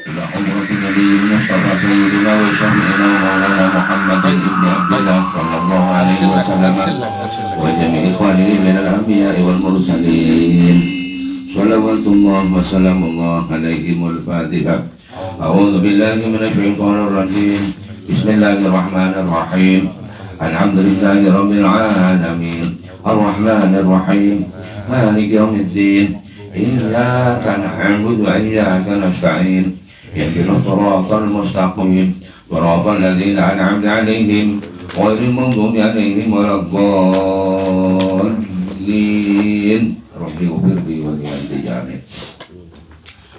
إلى حضرة النبي المصطفى سيدنا وشفيعنا ومولانا محمد بن عبد الله صلى الله عليه وسلم وجميع إخوانه من الأنبياء والمرسلين صلوات الله وسلام الله عليهم. الفاتحة. أعوذ بالله من الشيطان الرجيم. بسم الله الرحمن الرحيم. الحمد لله رب العالمين الرحمن الرحيم مالك يوم الدين إياك نعبد وإياك نستعين اهدنا الصراط المستقيم صراط الذين أنعمت عليهم غير المغضوب عليهم ولا الضالين. ربي اغفر لي ولوالدي آمين.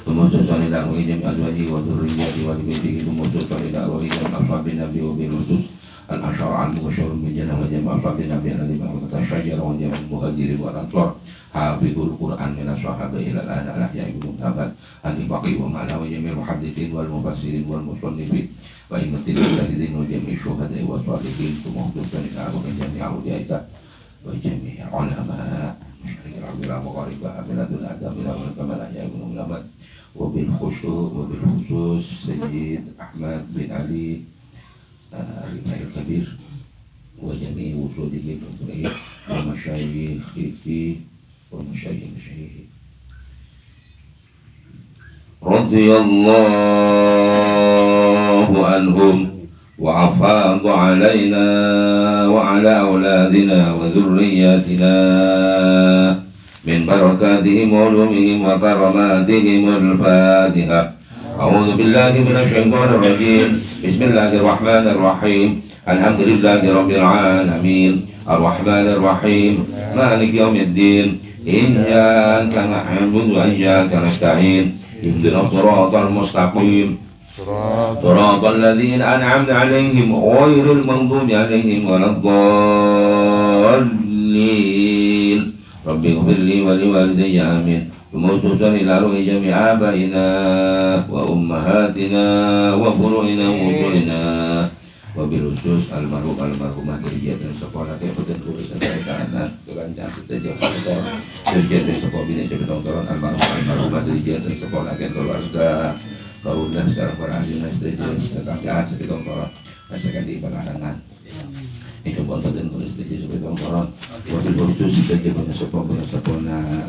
وموسوسا إلى أولئك أزواجه وذريته ولبيته وموسوسا إلى أولئك أصحاب النبي وبالرسل الأشرار عنه وشر من جنة وجمع أصحاب النبي الذي بلغت الشجرة وجمع المهاجرين والأنصار حافظوا القرآن من الصحابة إلى الآن الأحياء المنتبه الفقيه ومعنى وجميع المحدثين والمفسرين والمصنفين وإمة المجتهدين وجميع الشهداء والصالحين ثم خصوصا إلى جميع أوليائك وجميع علماء مشرق الأرض إلى مغاربها بلاد الأدب إلى كما الأحياء المنتبه وبالخصوص سيد أحمد بن علي الرفاعي الكبير وجميع وصوله الفقهية ومشايخه ومشايخه رضي الله عنهم وأفاض علينا وعلى أولادنا وذرياتنا من بركاتهم وعلومهم وكراماتهم. الفاتحة. أعوذ بالله من الشيطان الرجيم. بسم الله الرحمن الرحيم. الحمد لله رب العالمين الرحمن الرحيم مالك يوم الدين إياك نعبد وإياك نستعين اهدنا الصراط المستقيم صراط الذين أنعمت عليهم غير المغضوب عليهم ولا الضالين. ربي اغفر لي ولوالدي آمين. وموسوسا إلى روح جميع آبائنا وأمهاتنا وفروعنا وأصولنا وبالخصوص المرحومة درجات sekolah dan tulisan kanan kelancaran sejak kita derajat sekolah bina jabatan almarhumah derajat sekolah dan keluarga karunia secara berhasil derajat tetangga sekitar orang masyarakat di Barangan itu bontot dan tulis derajat sekitar orang wabil khusus derajat sekolah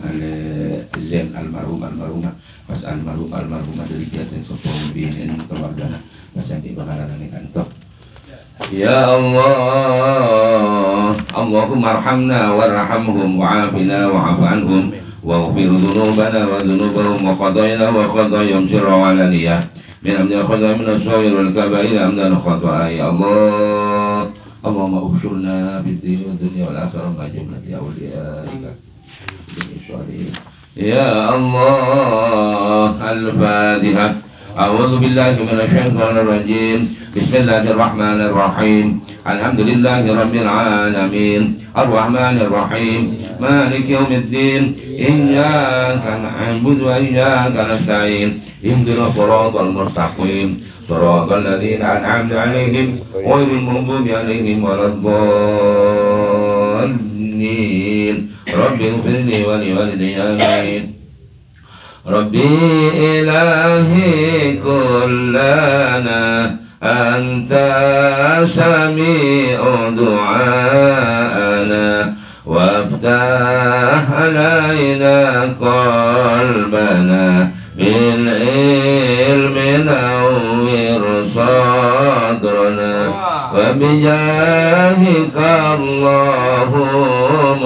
ale zen almarhumah pas almarhumah derajat sekolah bina keluarga masyarakat di Barangan ini kantor. Ya Allah, Allahumma arhamna warhamhum wa'afina wa'afu anhum waghfir dhunubana wa dhunubahum wa qadayna wa qadayhum sirra wa alaniyah min amdina khadaya min as-sawir wal kabair amdan khatwa. Ya Allah, Allahumma ukhshurna fid din wa dunya wal akhirah ma jumlati awliyaika ya Allah. Al-Fatihah. أعوذ بالله من الشيطان الرجيم. بسم الله الرحمن الرحيم. الحمد لله رب العالمين الرحمن الرحيم مالك يوم الدين إياك نعبد وإياك نستعين اهدنا الصراط المستقيم صراط الذين أنعمت عليهم غير المغضوب عليهم ولا الضالين. رب اغفر لي ولوالدي آمين. ربي إلهي كلنا أنت سميع دعاءنا وافتح علينا قلبنا بالعلم نور صدرنا وبجاهك اللهم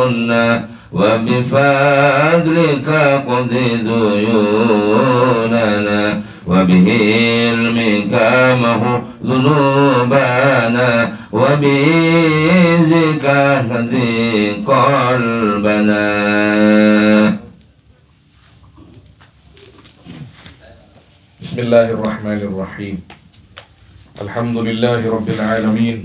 وبفضلك قضي ديوننا وبعلمك محو ذنوبنا وبإذنك اهدي قلبنا. بسم الله الرحمن الرحيم. الحمد لله رب العالمين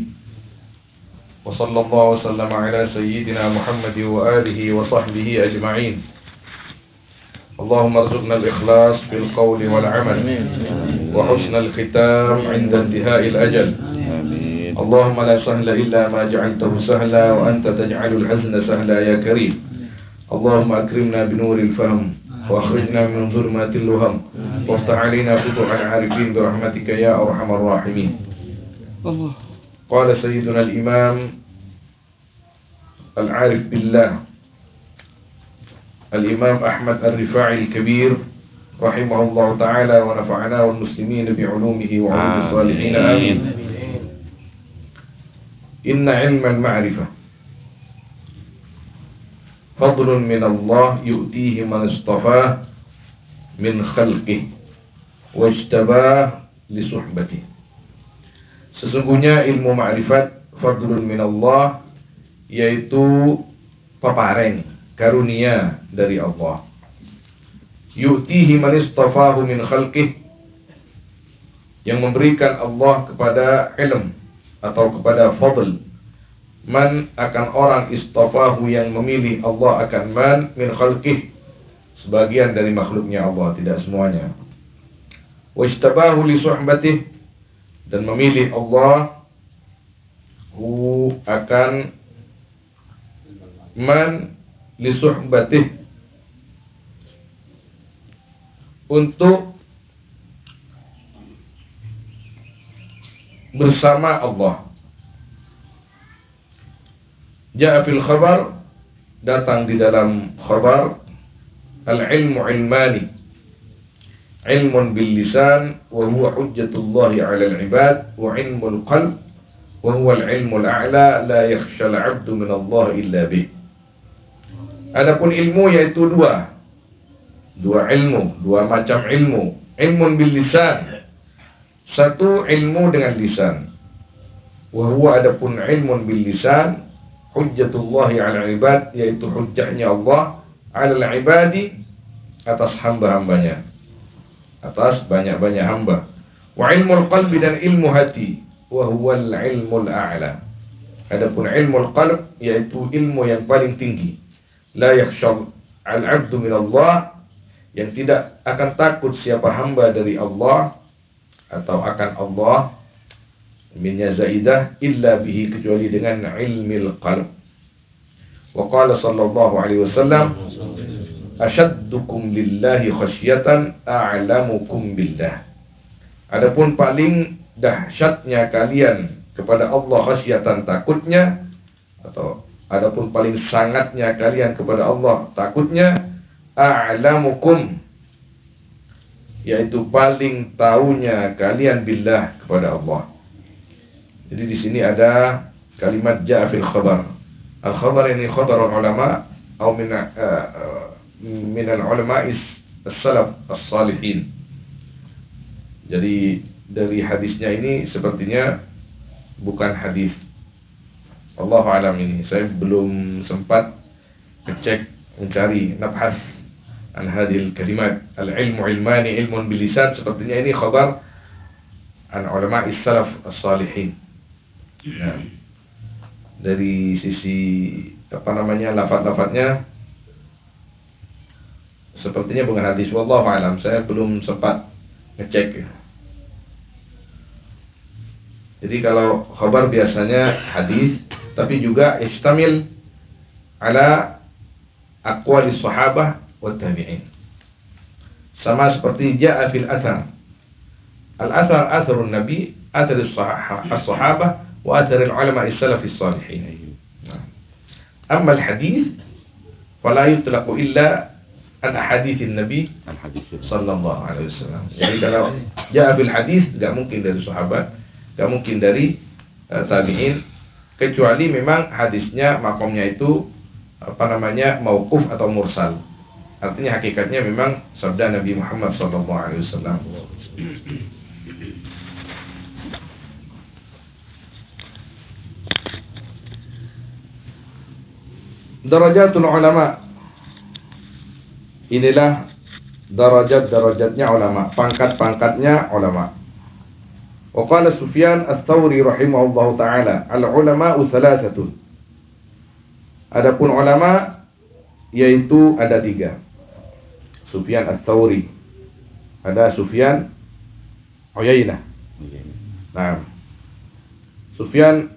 وصلى الله وسلم على سيدنا محمد وآله وصحبه أجمعين. اللهم ارزقنا الإخلاص في القول والعمل وحسن الختام عند انتهاء الأجل. اللهم لا سهل إلا ما جعلته سهلا وأنت تجعل الحزن سهلا يا كريم. اللهم أكرمنا بنور الفهم وأخرجنا من ظلمات الوهم وافتح علينا فتوح العارفين برحمتك يا أرحم الراحمين. قال سيدنا الإمام العارف بالله الإمام أحمد الرفاعي الكبير رحمه الله تعالى ونفعنا والمسلمين بعلومه وعلوم الصالحين آمين. إن علم المعرفة فضل من الله يؤتيه من اصطفاه من خلقه واجتباه لصحبته. Sesungguhnya ilmu ma'rifat fadlun min Allah, yaitu pepareng, karunia dari Allah. Yu'tihi man istafahu min khalqih, yang memberikan Allah kepada ilm atau kepada fadl. Man akan orang istafahu, yang memilih Allah akan man min khalqih, sebagian dari makhluknya Allah, tidak semuanya. Wajtabahu li suhbatih, dan memilih Allah akan man li suhbatih, untuk bersama Allah. Ja'a fil khabar, datang di dalam khabar, al-ilmu ilmani, ilmun bil lisan wa huwa hujjatullahi 'ala al-'ibad, wa ilmul qalb wa huwa al-ilmul a'la la yakhsha al-'abdu min Allah illa bih. Adapun ilmu yaitu dua ilmu, dua macam ilmu. Ilmun bil lisan, satu ilmu dengan lisan. Wa huwa adapun ilmun bil lisan hujjatullahi 'ala al-'ibad, yaitu hujjahnya Allah 'ala al-'ibadi, atas hamba-hambanya, atas banyak-banyak hamba. Wa ilmul qalbi, dan ilmu hati, wa huwal ilmul a'la. Adapun ilmul qalb yaitu ilmu yang paling tinggi. La yakhsha al-'abdu min Allah, yang tidak akan takut siapa hamba dari Allah atau akan Allah, minnya zaidah, illa bihi, kecuali dengan ilmil qalb. Wa qala sallallahu alaihi wasallam, asyaddukum lillahi khasyatan a'lamukum billah. Adapun paling dahsyatnya kalian kepada Allah khasyatan, takutnya, atau adapun paling sangatnya kalian kepada Allah takutnya, a'lamukum, yaitu paling tahunya kalian billah, kepada Allah. Jadi di sini ada kalimat ja'a fil khabar. Al-khabar ini khabarul ulama atau min al-ulama as-salaf as-salihin. Jadi dari hadisnya ini sepertinya bukan hadis. Wallahu alam, ini saya belum sempat ngecek, mencari nabhas an hadhil kalimat. Al-ilmu ilmani ilmun bil lisan, sepertinya ini khabar an ulama as-salaf as-salihin. Nah, dari sisi lafaz-lafaznya sepertinya bukan hadis. Wallahu alam, saya belum sempat ngecek. Jadi kalau khabar biasanya hadis, tapi juga istamil ala aqwali sahabah wa tabi'in. Sama seperti ja'a fil athar. Al-athar atharun nabi, athar as-sahabah wa athar al-ulama as-salaf as-salihin. Amma al-hadis fala yutlaqu illa an ahaditsin nabi sallallahu alaihi wasallam. Jadi kalau ja'a bil hadis, tidak mungkin dari sahabat, tidak mungkin dari tabi'in, kecuali memang hadisnya makomnya itu mauquf atau mursal. Artinya hakikatnya memang sabda Nabi Muhammad sallallahu alaihi wasallam. Darajatul ulama. Inilah darajat-darajatnya ulama, pangkat-pangkatnya ulama. Wa qala Sufyan ats-Tsauri rahimahullahu taala, al-ulama'u thalathatun. Adapun ulama yaitu ada tiga. Sufyan ats-Tsauri, ada Sufyan Uyainah. Nah, Sufyan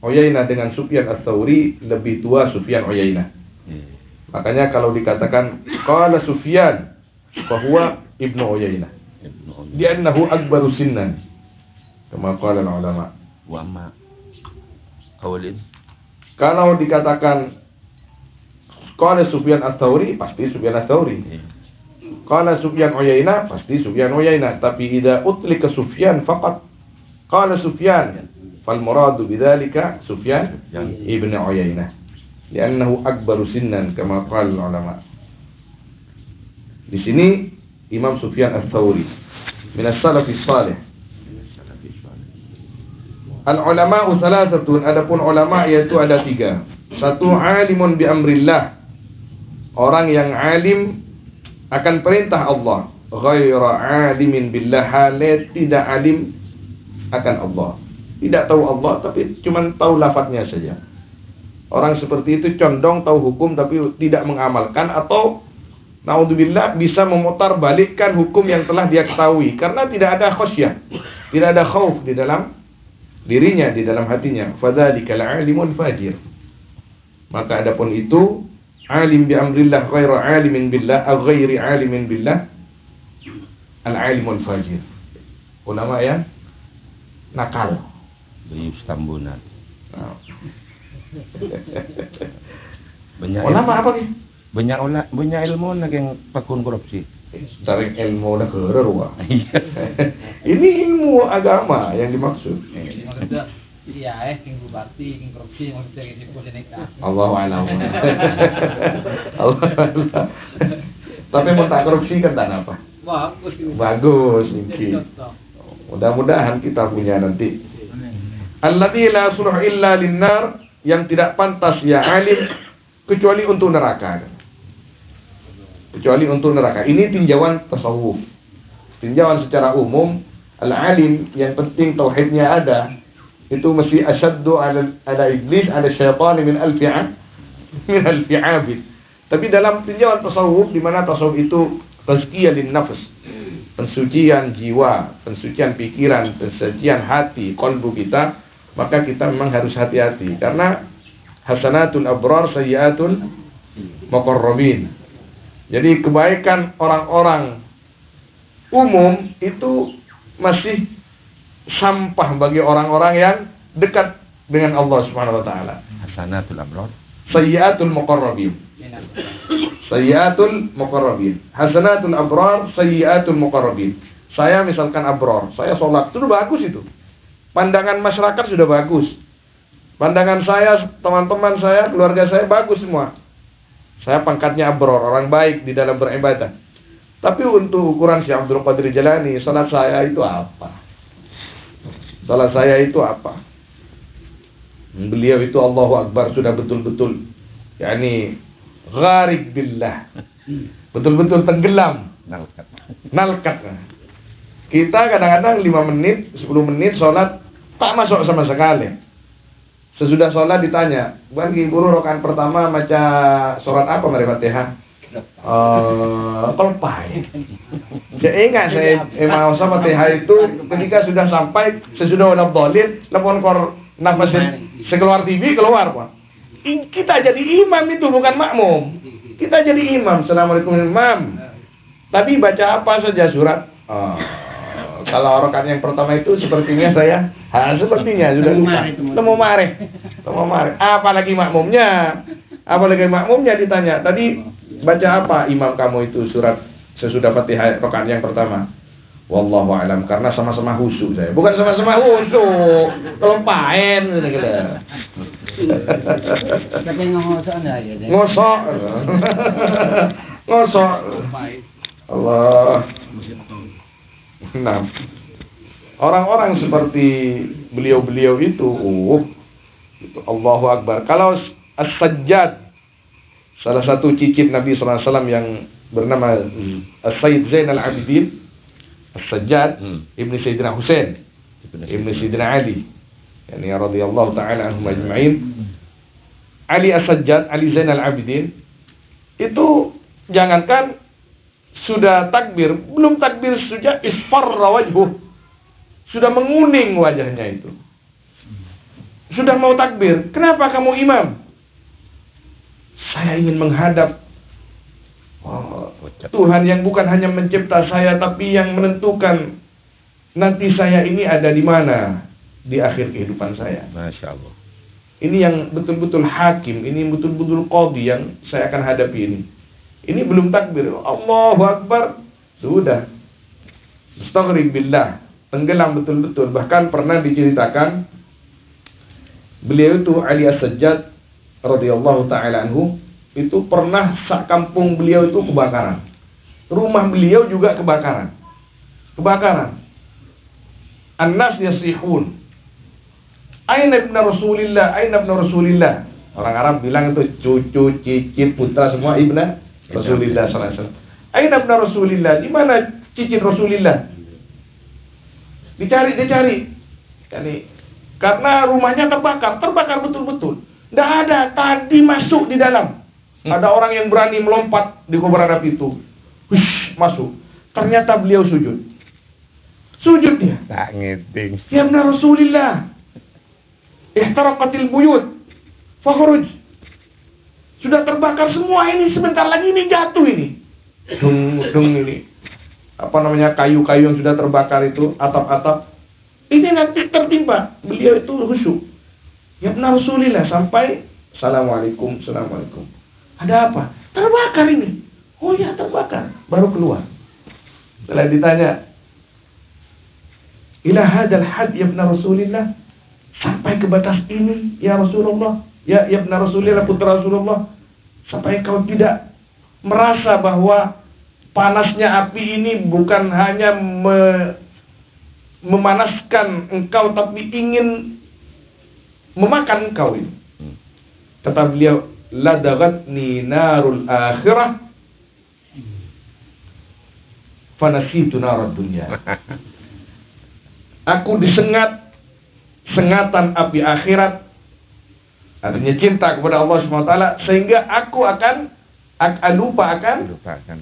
Uyainah dengan Sufyan ats-Tsauri, lebih tua Sufyan Uyainah. Makanya kalau dikatakan qala Sufyan fahuwa Ibnu Uyainah. Li'annahu akbaru sinnan. Kama qala ulama. Wa ma qawlin. Kalau dikatakan qala Sufyan Ats-Tsauri, pasti Sufyan Ats-Tsauri. Qala Sufyan Uyainah, pasti Sufyan Uyainah. Tapi idza utlika Sufyan faqat qala Sufyan, fal muradu bidzalika Sufyan ibn Uyainah. Li'annahu akbaru sinnan kama qala ulama. Di sini Imam Sufyan Ats-Tsauri min as-salafis salih. Al-ulama'u thalathatun, adapun ulama yaitu ada 3. Satu, alimun bi amrillah, orang yang alim akan perintah Allah, ghaira alimin billah, halet tidak alim akan Allah, tidak tahu Allah tapi cuma tahu lafadznya saja. Orang seperti itu condong tahu hukum tapi tidak mengamalkan, atau naudzubillah bisa memutar balikkan hukum yang telah dia ketahui karena tidak ada khasyah, tidak ada khauf di dalam dirinya, di dalam hatinya. Fadzalikal alimul fajir. Maka adapun itu alim bi amrillah ghairu alimin billah atau ghairi alimin billah, al-alimul fajir. Ulama yang nakal. Bayus tambunan. Ulama apa nih? Banyak ilmu nak yang pakun korupsi. Cari ilmu negara ruang. Ini ilmu agama yang dimaksud. Maksudnya iya king bupati, king korupsi, maksudnya gitu posisinya. Allah a'lam. Allah a'lam. Tapi mau tak korupsi kan tak apa? Bagus. Bagus mungkin. Mudah-mudahan kita punya nanti. Alladzi la yasluh illa linnar, yang tidak pantas ya alim kecuali untuk neraka. Kecuali untuk neraka. Ini tinjauan tasawuf. Tinjauan secara umum, al-alim yang penting tauhidnya ada, itu mesti asyaddu ala iblis, ala syaitan min alfi abid. Tapi dalam tinjauan tasawuf, di mana tasawuf itu tazkiyah lin nafs, pensucian jiwa, pensucian pikiran, pensucian hati, qalbu kita, maka kita memang harus hati-hati karena hasanatul abrar sayyiatul muqarrabin. Jadi kebaikan orang-orang umum itu masih sampah bagi orang-orang yang dekat dengan Allah Subhanahu wa taala. Hasanatul abrar Sayyiatul muqarrabin. Sayyiatul muqarrabin. Hasanatul abrar sayyiatul muqarrabin. Saya misalkan abrar, saya sholat, itu sudah bagus itu. Pandangan masyarakat sudah bagus. Pandangan saya, teman-teman saya, keluarga saya bagus semua. Saya pangkatnya abrar, orang baik di dalam beribadah. Tapi untuk ukuran Syekh Abdul Qadir Jalani, salat saya itu apa? Salat saya itu apa? Beliau itu Allahu Akbar sudah betul-betul, yakni gharib billah, betul-betul tenggelam, nalkat. Kita kadang-kadang 5 menit, 10 menit salat tak masuk sama sekali. Sesudah sholat ditanya, bagi guru rakaat pertama baca surat apa mari Fatihah? Kolpai. Saya ingat saya mau sama Fatihah itu ketika sudah sampai sesudah wala dhalin, lepon kor nafas sekeluar TV keluar Pak. Kita jadi imam itu bukan makmum. Kita jadi imam. Assalamualaikum imam. Tapi baca apa saja surat? Kalau rakaat yang pertama itu sepertinya saya, sepertinya sudah lupa. Temu mare. Apalagi makmumnya ditanya. Tadi baca apa imam kamu itu surat sesudah Fatihah rakaat yang pertama? Wallahu a'lam, karena sama-sama khusyuk saya. Bukan sama-sama khusyuk, kelompain gitu. Tapi ngosok ya. Ngosok. Allah. Nah, orang-orang seperti beliau-beliau itu, Allahu Akbar. Kalau As-Sajjad, salah satu cicit Nabi SAW yang bernama As-Sayyid Zainal Abidin, As-Sajjad, Ibni Sayyidina Husain, Ibni Sayyidina Ali, yani radhiyallahu ta'ala anhum ajma'in. Ali As-Sajjad, Ali Zainal Abidin, itu jangankan sudah takbir, belum takbir saja isfarra wajhuh, sudah menguning wajahnya itu. Sudah mau takbir, kenapa kamu imam? Saya ingin menghadap Tuhan yang bukan hanya mencipta saya, tapi yang menentukan nanti saya ini ada di mana di akhir kehidupan saya. Masya Allah. Ini yang betul-betul hakim, ini betul-betul qadhi yang saya akan hadapi ini. Ini belum takbir, Allahu Akbar, sudah. Astagfirullah billah, tenggelam betul-betul. Bahkan pernah diceritakan beliau itu Ali As-Sajjad radhiyallahu taala anhu itu pernah sak kampung beliau itu kebakaran. Rumah beliau juga kebakaran. An-nas yasihun. Aina ibn Rasulillah, aina ibn Rasulillah. Orang Arab bilang itu cucu, cicit, putra semua ibn Rasulillah sallallahu alaihi wasallam. Aina ibn Rasulillah, di mana cicit Rasulillah? Dicari. Karena rumahnya terbakar betul-betul. Tidak ada, tadi masuk di dalam. Ada orang yang berani melompat di kobaran api itu. Hush, masuk. Ternyata beliau sujud. Sujud dia. Tak ngiting. Ya benar Rasulillah. Ihtaraqatil buyut. Fakhruj. Sudah terbakar semua ini, sebentar lagi ini jatuh ini. Dung ini. Apa namanya, kayu-kayu yang sudah terbakar itu, atap-atap. Ini nanti tertimpa. Beliau itu khusyuk. Ya benar Rasulillah, sampai Assalamualaikum. Ada apa? Terbakar ini. Oh ya, terbakar. Baru keluar. Setelah ditanya, ila hadal had ya benar Rasulillah, sampai ke batas ini ya Rasulullah, ya benar Rasulillah, putra Rasulullah, sampai kau tidak merasa bahwa panasnya api ini bukan hanya memanaskan engkau, tapi ingin memakan engkau ini. Kata beliau, ladagatni narul akhirah fanasitu narad dunya. Aku disengat sengatan api akhirat, artinya cinta kepada Allah SWT, sehingga aku akan lupa akan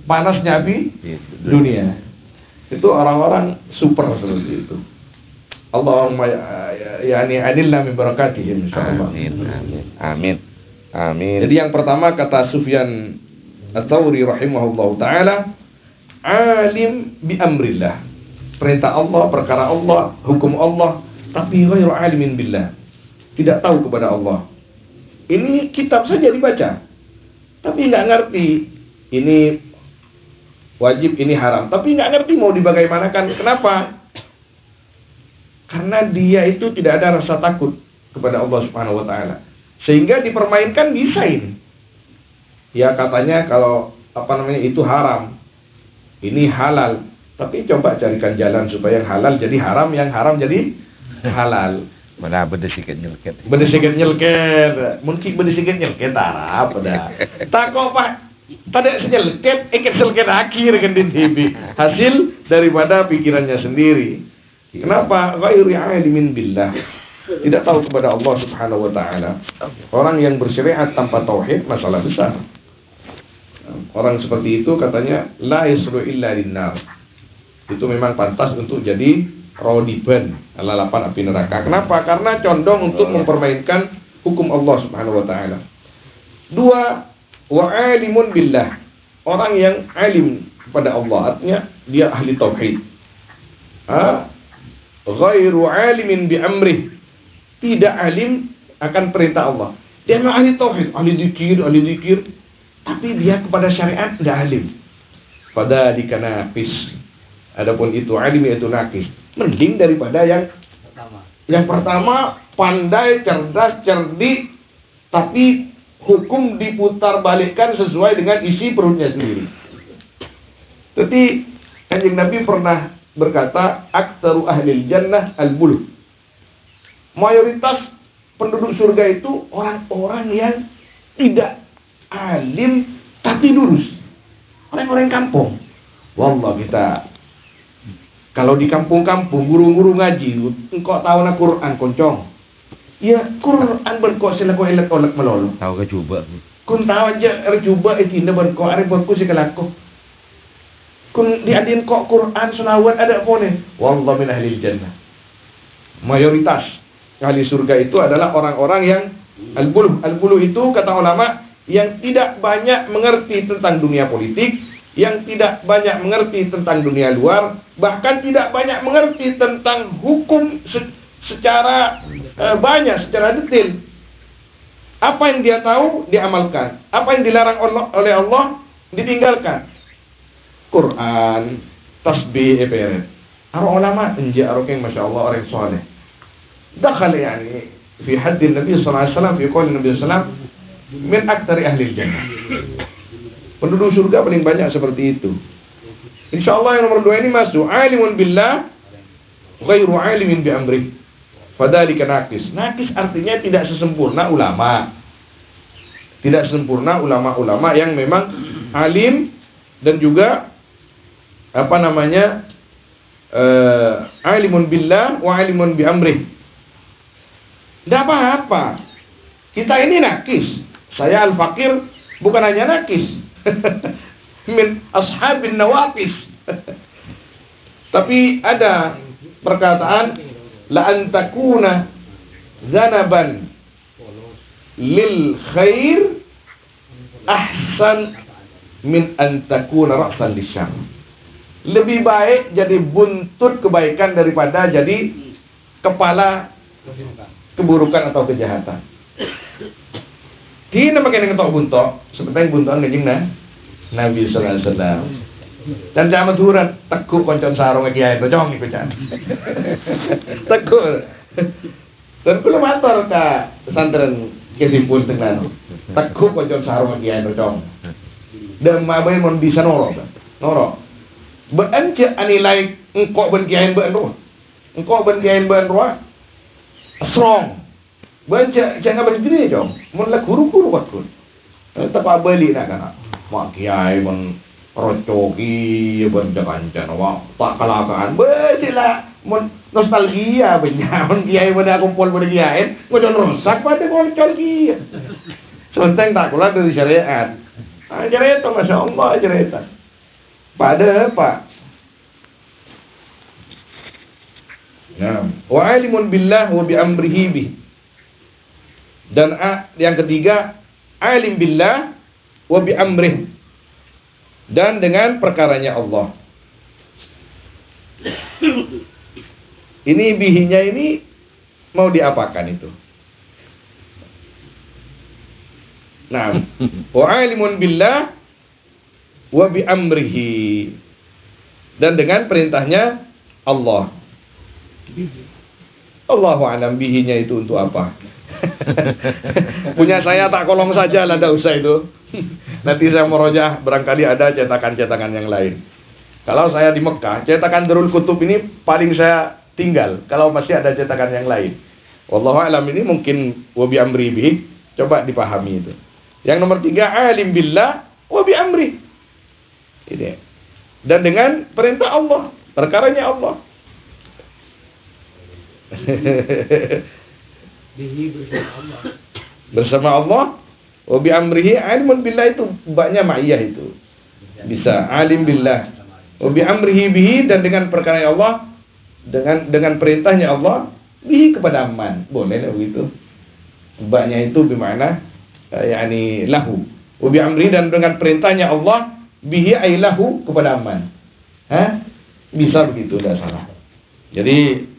panasnya api dunia. Itu orang-orang super seperti itu. Allahumma yani anilna min barakatihim insyaallah. Amin. Jadi yang pertama kata Sufyan Ats-Tsauri rahimahullahu taala, alim bi amrillah. Perintah Allah, perkara Allah, hukum Allah, tapi ghairu alimin billah. Tidak tahu kepada Allah. Ini kitab saja dibaca, tapi nggak ngerti ini wajib, ini haram, tapi nggak ngerti mau dibagaimanakan. Kenapa? Karena dia itu tidak ada rasa takut kepada Allah Subhanahu wa taala. Sehingga dipermainkan bisa ini. Ya katanya kalau itu haram, ini halal. Tapi coba carikan jalan supaya yang halal jadi haram, yang haram jadi halal. Mana beda sikit nyelket. Mungkin beda sikit nyelket Arab pada. Tak kok Pak. Tadi senyelket, ikut selket akhir kan di TV. Hasil daripada pikirannya sendiri. Kenapa? Ghairu alimin billah. Tidak tahu kepada Allah Subhanahu wa taala. Orang yang bersyariat tanpa tauhid masalah besar. Orang seperti itu katanya la yasru illa linnar. Itu memang pantas untuk jadi rodiban, lalapan api neraka. Kenapa? Karena condong untuk mempermainkan hukum Allah Subhanahu wa taala. Dua, wa alimun billah. Orang yang alim kepada Allah, artinya dia ahli tauhid. Ghairu alimin bi amrih. Tidak alim akan perintah Allah. Dia memang ahli tauhid, ahli zikir, tapi dia kepada syariat tidak alim. Pada dikanafis. Adapun itu alim yaitu nakis. Mending daripada yang pertama pandai, cerdas, cerdik, tapi hukum diputar balikkan sesuai dengan isi perutnya sendiri. Jadi Kanjeng Nabi pernah berkata, aktsaru ahlil jannah al-buluh. Mayoritas penduduk surga itu orang-orang yang tidak alim tapi lurus. Orang-orang kampung. Wallah kita kalau di kampung-kampung guru-guru ngaji, engkau tahu na Quran koncong. Ya Quran berko sila ko elak olak malolo. Tahu ke coba. Kun tahu aja coba itu na berko are berko si kalako. Kun diadin kok Quran sunawat ada pone. Wallah min ahli jannah. Mayoritas ahli surga itu adalah orang-orang yang al-buluh. Al-buluh itu kata ulama yang tidak banyak mengerti tentang dunia politik, yang tidak banyak mengerti tentang dunia luar, bahkan tidak banyak mengerti tentang hukum secara banyak, secara detail. Apa yang dia tahu, diamalkan. Apa yang dilarang oleh Allah, ditinggalkan. Quran, tasbih, eperet. Para ulama, arokeng, Masya Allah, orang soleh. Dakhal yani, fi haddin Nabi SAW, fi qawli Nabi SAW, min aktari ahli jannah. Penduduk surga paling banyak seperti itu. Insya Allah yang nomor 2 ini masuk. Alimun billah, ghairu alimin bi amrih. Fadhalika naqis. Naqis artinya tidak sesempurna ulama. Tidak sempurna ulama-ulama yang memang alim dan juga alimun billah wa alimun bi amrih. Tidak apa-apa. Kita ini naqis. Saya al-fakir bukan hanya naqis. Min ashabin nawaqis. Tapi ada perkataan la antakuna zanaban lil khair ahsan min antakuna ra'san lisyar. Lebih baik jadi buntut kebaikan daripada jadi kepala keburukan atau kejahatan. Di nama kena ketok buntok, seperti buntokan kanjeng Nabi sallallahu alaihi wasallam. Dan jangan madhuran tekuk koncon sarung kiai bojong iku jan. Tekuk. Dan kula matur ka pesantren kesipun tenan. Tekuk koncon sarung kiai bojong. Dan mabai mon bisa noro. Noro. Beance anilai engkok ben kiai ben ro. Engkok ben kiai ben ro. Strong. Baca jangan berdiri dong. Mun la guru-guru waktu. Tapa beli nak kan. Mak kiai mun rocoki ben kancan wa tak kalakaan. Becilah mun nostalgia benya mun kiai pada kumpul pada kiai, ngojon rusak pada koncol kiai. Sonteng tak kula dari syariat. Syariat itu Masya Allah syariat. Pada apa? Nah, wa alimun billah wa bi amrihi bih. Dan yang ketiga, alim billah wa bi amrih. Dan dengan perkaranya Allah. Ini bihinya ini mau diapakan itu? Nah, wa alimun billah wa bi amrihi. Dan dengan perintahnya Allah. Allahu a'lam bihinya itu untuk apa? Punya saya tak kolong saja lah, tidak usah itu. Nanti saya merojah, barangkali ada cetakan-cetakan yang lain. Kalau saya di Mekah, cetakan Darul Kutub ini paling saya tinggal. Kalau masih ada cetakan yang lain, wallahu a'lam ini mungkin wa bi amri bihi. Coba dipahami itu. Yang nomor 3, alim billah wa bi amri. Ini. Dan dengan perintah Allah, perkaranya Allah. Bersama Allah wa bi amrihi alimun billah itu baknya ma'iyah itu. Bisa alim billah wa bi amrihi bihi, dan dengan perkara Allah, dengan perintahnya Allah bihi kepada man. Boleh begitu. Baknya itu bermakna yakni lahu. Wa bi amrihi, dan dengan perintahnya Allah bihi ay lahu kepada man. Bisa begitu, tidak salah. Jadi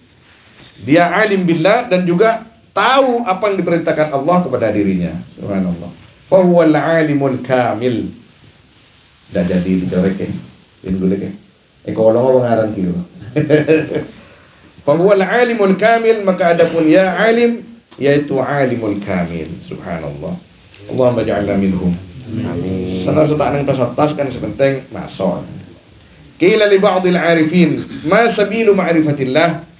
dia alim billah dan juga tahu apa yang diperintahkan Allah kepada dirinya. Subhanallah. Fa huwal alimul kamil. Dah jadi dicorek ya. Ini boleh ke? Kalau ngaran kilo. Fa huwal alimul kamil, maka adapun ya alim yaitu alimul kamil. Subhanallah. Allahumma ja'alna minhum. Amin. Saudara-saudara nang tas kan sepenting masuk. Qila li ba'dil arifin, ma sabilu ma'rifatillah?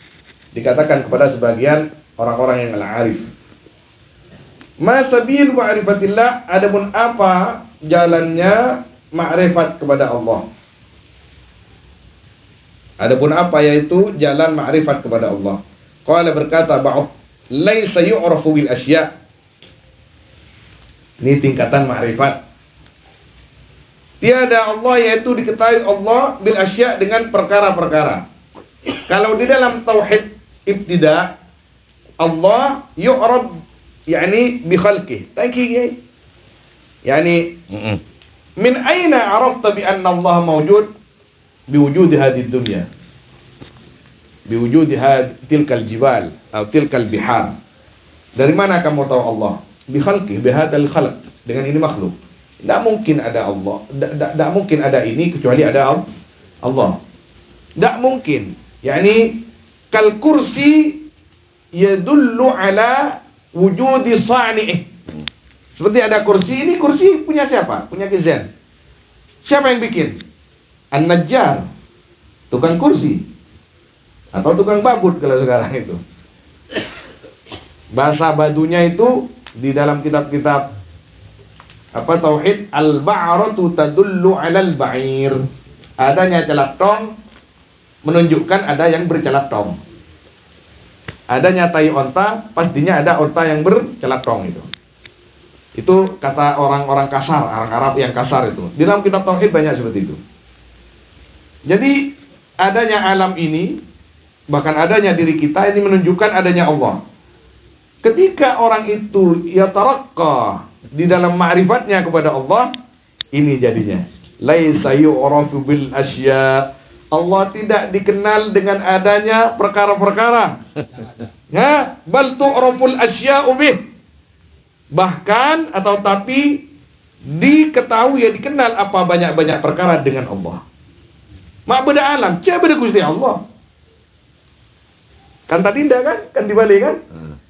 Dikatakan kepada sebagian orang-orang yang al-arif. Ma sabil ma'rifatillah, adapun apa jalannya ma'rifat kepada Allah. Adapun apa yaitu jalan ma'rifat kepada Allah. Qala berkata ba'd, laisa yu'rafu bil asya'. Ini tingkatan ma'rifat. Tiada Allah yaitu diketahui Allah bil asya' dengan perkara-perkara. Kalau di dalam tauhid ibtida Allah yu'rab yani bi khalqih. Tangki yani Min aina arafta bi anna Allah mawjud biwujud hadhihi dunya? Biwujud tilkal jibal atau tilkal bihar. Dari mana kamu tahu Allah? Bi khalqi, bi hadzal khalq. Dengan ini makhluk. Tidak mungkin ada Allah. Tidak mungkin ada ini kecuali ada Allah. Tidak mungkin. Yani kal kursi yadullu ala wujudi sani'ih. Seperti ada kursi, ini kursi punya siapa? Punya Kizan. Siapa yang bikin? An-Najjar, tukang kursi. Atau tukang babut kalau sekarang itu. Bahasa badunya itu di dalam kitab-kitab tauhid, al-ba'ratu tadullu 'alal ba'ir. Adanya celak tong menunjukkan ada yang bercelak tong. Adanya tai onta, pastinya ada onta yang bercelak tong itu. Itu kata orang-orang kasar, orang Arab yang kasar itu. Di dalam kitab tauhid banyak seperti itu. Jadi adanya alam ini, bahkan adanya diri kita ini menunjukkan adanya Allah. Ketika orang itu yatarakka di dalam ma'rifatnya kepada Allah, ini jadinya laisa yu'rafu bil asya. Allah tidak dikenal dengan adanya perkara-perkara. Ya, bal tu'raful asya'u bih. Bahkan atau tapi diketahui ya dikenal apa banyak-banyak perkara dengan Allah. Ma'budu alam, siapa Gusti Allah? Kan tadi indah kan? Kan dibalik kan?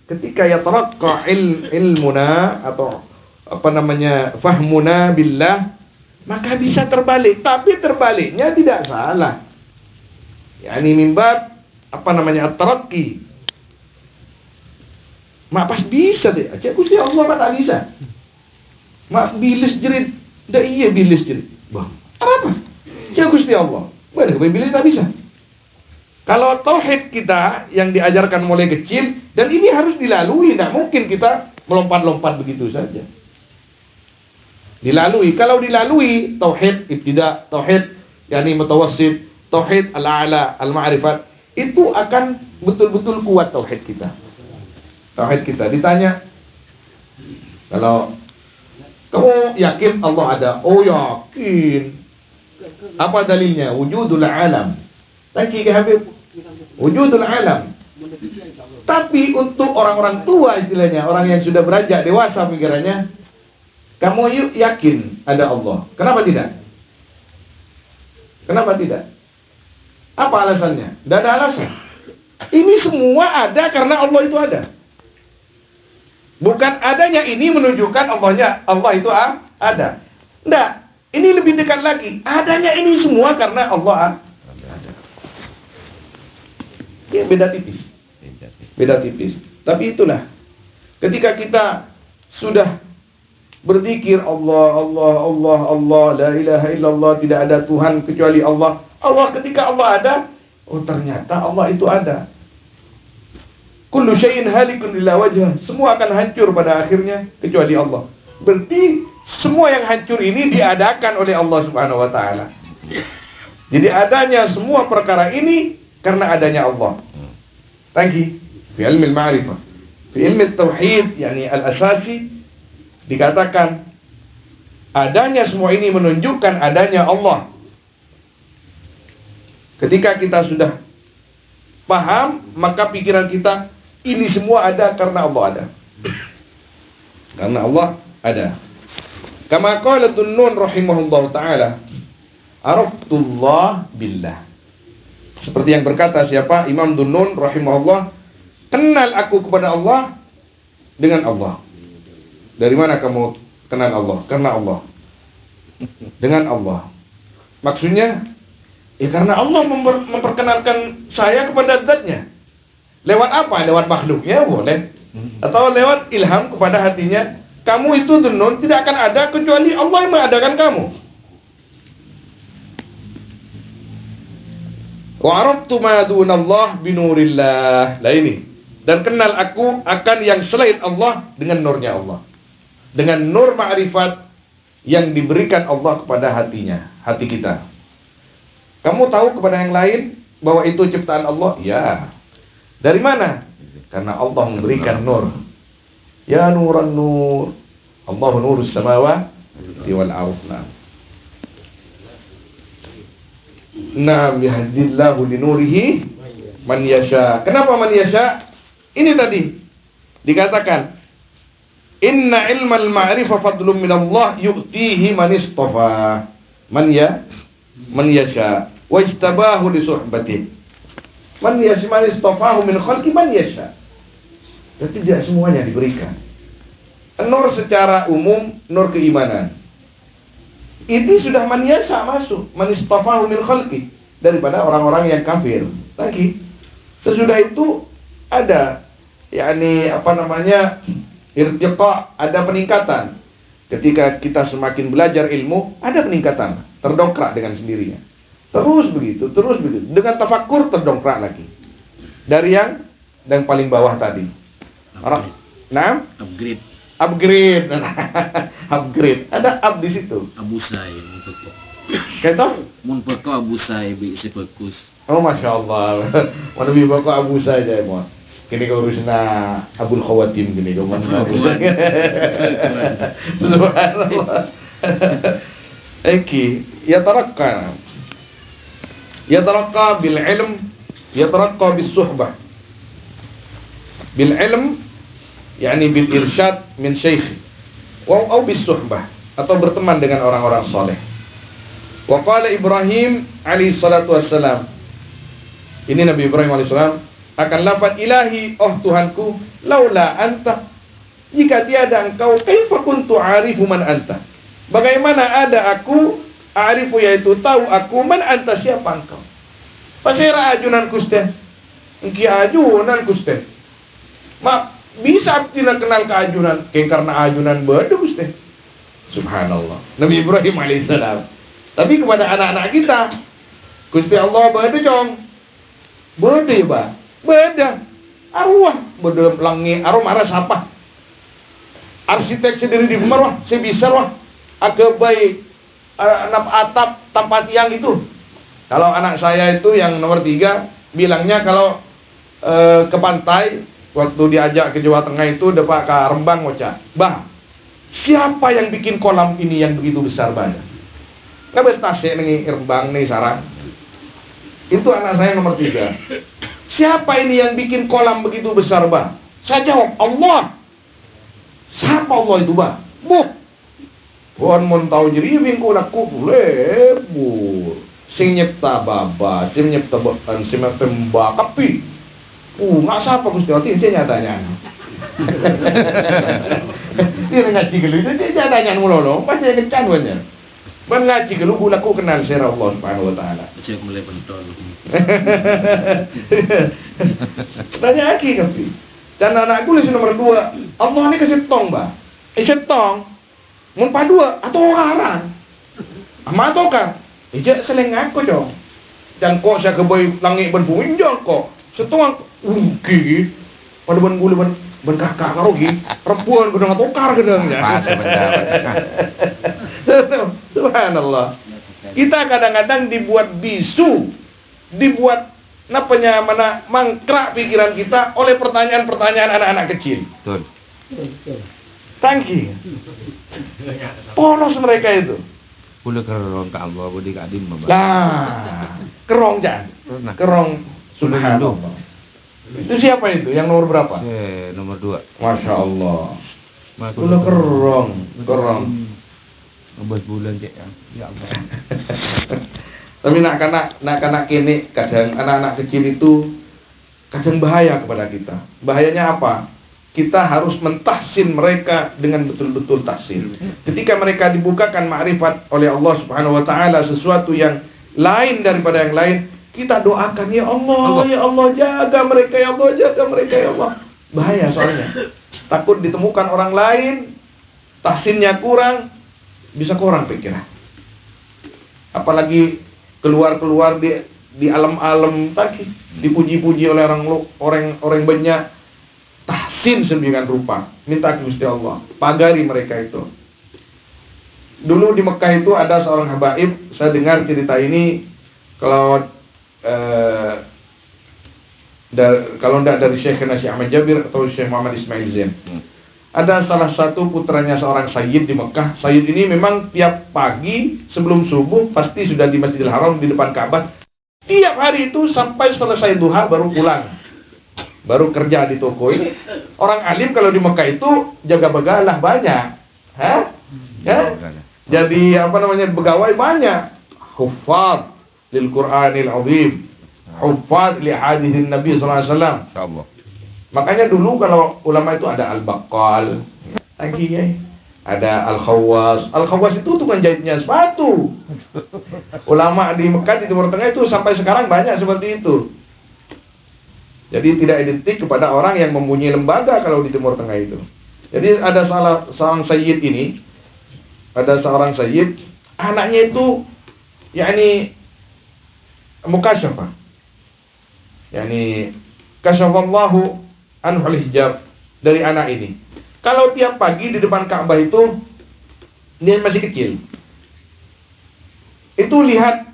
Ketika yataraqqa ilmuna atau fahmuna billah, maka bisa terbalik. Tapi terbaliknya tidak salah. Yani mimbab at-taraqqi. Mak pas bisa deh. Acak Gusti Allah mak tak bisa. Mak bilis jerit. Dah iya bilis jerit. Bang, apa? Acak Gusti Allah. Mana bilis tak bisa. Kalau tauhid kita yang diajarkan mulai kecil, dan ini harus dilalui, tidak mungkin kita melompat-lompat begitu saja. Dilalui, kalau dilalui tauhid ibtida, tauhid yakni mutawassit, tauhid al-a'la, al-ma'rifat, itu akan betul-betul kuat tauhid kita. Tauhid kita ditanya, kalau kamu yakin Allah ada? Oh yakin. Apa dalilnya? Wujudul alam. Lagi ke Habib, wujudul alam. Tapi untuk orang-orang tua istilahnya, orang yang sudah beranjak dewasa pikirannya, kamu yakin ada Allah. Kenapa tidak? Kenapa tidak? Apa alasannya? Tidak ada alasan. Ini semua ada karena Allah itu ada. Bukan adanya ini menunjukkan Allah itu ada. Tidak. Ini lebih dekat lagi. Adanya ini semua karena Allah ada. Ya, beda tipis. Beda tipis. Tapi itulah. Ketika kita sudah berzikir Allah, la ilaha illallah, tidak ada Tuhan kecuali Allah. Allah, ketika Allah ada, oh ternyata Allah itu ada. Kullu syai'in halikun illa wajhah. Semua akan hancur pada akhirnya kecuali Allah. Berarti semua yang hancur ini diadakan oleh Allah Subhanahu wa taala. Jadi adanya semua perkara ini karena adanya Allah. Lagi fi ilmu al-ma'rifah, fi ilmu tauhid yakni al-asasi, dikatakan adanya semua ini menunjukkan adanya Allah. Ketika kita sudah paham, maka pikiran kita ini semua ada karena Allah ada. Karena Allah ada. Kama qala Dhunnun rahimahullah ta'ala, araftullah billah. Seperti yang berkata siapa? Imam Dhunnun rahimahullah, kenal aku kepada Allah dengan Allah. Dari mana kamu kenal Allah? Karena Allah. Dengan Allah. Maksudnya, ya karena Allah memperkenalkan saya kepada zatnya. Lewat apa? Lewat makhluknya boleh. Atau lewat ilham kepada hatinya. Kamu itu Dhunnun tidak akan ada kecuali Allah yang mengadakan kamu. Wa araftu ma dunallah binurillah. Lah ini. Dan kenal aku akan yang selain Allah dengan nurnya Allah. Dengan nur ma'rifat yang diberikan Allah kepada hatinya, hati kita. Kamu tahu kepada yang lain bahwa itu ciptaan Allah? Ya. Dari mana? Karena Allah memberikan nur. Ya nuran nur. Allahu nurus samawati wal ardh. Naam yahdillahu linurihi man yasha. Kenapa man yasha? Ini tadi dikatakan inna ilmal ma'rifah fadlun minallah yu'tihi man istafa man yasha wa istabahu li suhbatihi man istafahu min khalqi man yasha. Jadi tidak semuanya diberikan. Nur secara umum, nur keimanan. Ini sudah man yasha masuk, man istafahu min khalqi, daripada orang-orang yang kafir. Lagi sesudah itu ada irtiqa, ada peningkatan. Ketika kita semakin belajar ilmu, ada peningkatan, terdongkrak dengan sendirinya. Terus begitu. Dengan tafakkur terdongkrak lagi. Dari yang paling bawah tadi. Upgrade. Upgrade. Ada up di situ. Abu Sai untuk Kata? mun peko Abu Sai bi sepekus. Oh, Masya Allah. Mana bi bako Abu saja mo. Kini kau urusna Abul Khawatim kini kau mana. Subhanallah. Yataraqqa bil ilm, yataraqqa bis suhbah. Bil ilm yakni bil irsyad min syekh wa bis suhbah, atau berteman dengan orang-orang saleh. Wa qala Ibrahim alaihi salatu wassalam, ini Nabi Ibrahim alaihi salam akan lafaz ilahi, oh Tuhanku, laula anta, jika tiada engkau, kaifa kuntu arifu man anta, bagaimana ada aku, arifu yaitu tahu aku, man anta siapa engkau. Pasira ajunan kuste, engki ajunan kuste. Bisa tidak kenal keajunan, karena ajunan beda kuste. Subhanallah. Nabi Ibrahim alaihissalam. Tapi kepada anak-anak kita, Gusti Allah beda jong. Beda ya, Pak. Beda. Arwah beda pelangi, arwah marah siapa? Arsitek sendiri di rumah, saya bisa wah. Agak baik atap tanpa tiang itu. Kalau anak saya itu yang nomor 3 bilangnya kalau ke pantai waktu diajak ke Jawa Tengah itu dapat ke Rembang ngocak, "Bah, siapa yang bikin kolam ini yang begitu besar banyak?" Nggak bestase nih Rembang nih sarang. Itu anak saya nomor 3. Siapa ini yang bikin kolam begitu besar, Bah? Saya jawab, Allah. Siapa Allah itu, Bah? Puan mun tahu jadi bingku nak lebur. Sing nyipta baba, sing nyipta bukan, sing nyipta mbak kapi. Nggak siapa Gusti Allah, ini nyatanya. Dia ngaji gelu itu dia nyatanya mulu, pasti kencan banyak. Ngaji gelu aku kenal sira Allah Subhanahu wa taala. Cek mulai pentol. Tanya lagi kapi. Dan anakku list nomor 2. Allah ini kasih tong, Mbak. Tong. Mun padua atau orang. Ama atau kan? Ijak seleng aku dong. Dan kok saya kebay langit berbunyi jong kok. Setong gigi. Pada ben bulu ben kakak karo gi. Perempuan gedang tokar gedangnya. Subhanallah. Kita kadang-kadang dibuat bisu, dibuat mangkrak pikiran kita oleh pertanyaan-pertanyaan anak-anak kecil. Betul. Tangki. Polos mereka itu. Boleh kerong ke Allah, boleh ke adim, Bapak. Nah, kerong jangan. Kerong subhanallah. Itu siapa itu? Yang nomor berapa? Nomor 2. Masya Allah. Boleh kerong. 12 bulan cek ya Allah. Tapi nak-anak kini kadang anak-anak kecil itu kadang bahaya kepada kita. Bahayanya apa? Kita harus mentahsin mereka dengan betul-betul tahsin. Ketika mereka dibukakan ma'rifat oleh Allah Subhanahu wa taala sesuatu yang lain daripada yang lain, kita doakan, ya Allah, ya Allah, jaga mereka, ya Allah, jaga mereka, ya Allah. Bahaya soalnya. Takut ditemukan orang lain, tahsinnya kurang, bisa kurang pikiran. Apalagi keluar di alam-alam tadi, dipuji-puji oleh orang banyak, tahsin sedemikian rupa. Minta ke Gusti Allah, pagari mereka itu. Dulu di Mekah itu ada seorang habaib, saya dengar cerita ini kalau tidak dari Syekh Nasi Ahmad Jabir atau Syekh Muhammad Ismail Zain. ada salah satu putranya seorang sayyid di Mekah. Sayyid ini memang tiap pagi sebelum subuh pasti sudah di Masjidil Haram di depan Ka'bah. Tiap hari itu sampai selesai duha baru pulang. Baru kerja di toko ini. Orang alim kalau di Mekah itu jaga begalah banyak. Hah? Ya? Jadi pegawai banyak. Huffaz lil Qur'anil azim. Huffaz li hadithin Nabi sallallahu alaihi wasallam. Insyaallah. Makanya dulu kalau ulama itu ada al-baqqal, lagi ya. Ada al-khawwas. Al-khawwas itu tukang jahitnya sepatu. Ulama di Mekah di Timur Tengah itu sampai sekarang banyak seperti itu. Jadi tidak identik kepada orang yang mempunyai lembaga kalau di Timur Tengah itu. Jadi ada seorang sayyid ini, ada seorang sayyid, anaknya itu yakni mukasyafah. Yani kasyafallahu anhul hijab dari anak ini. Kalau tiap pagi di depan Ka'bah itu dia masih kecil. Itu lihat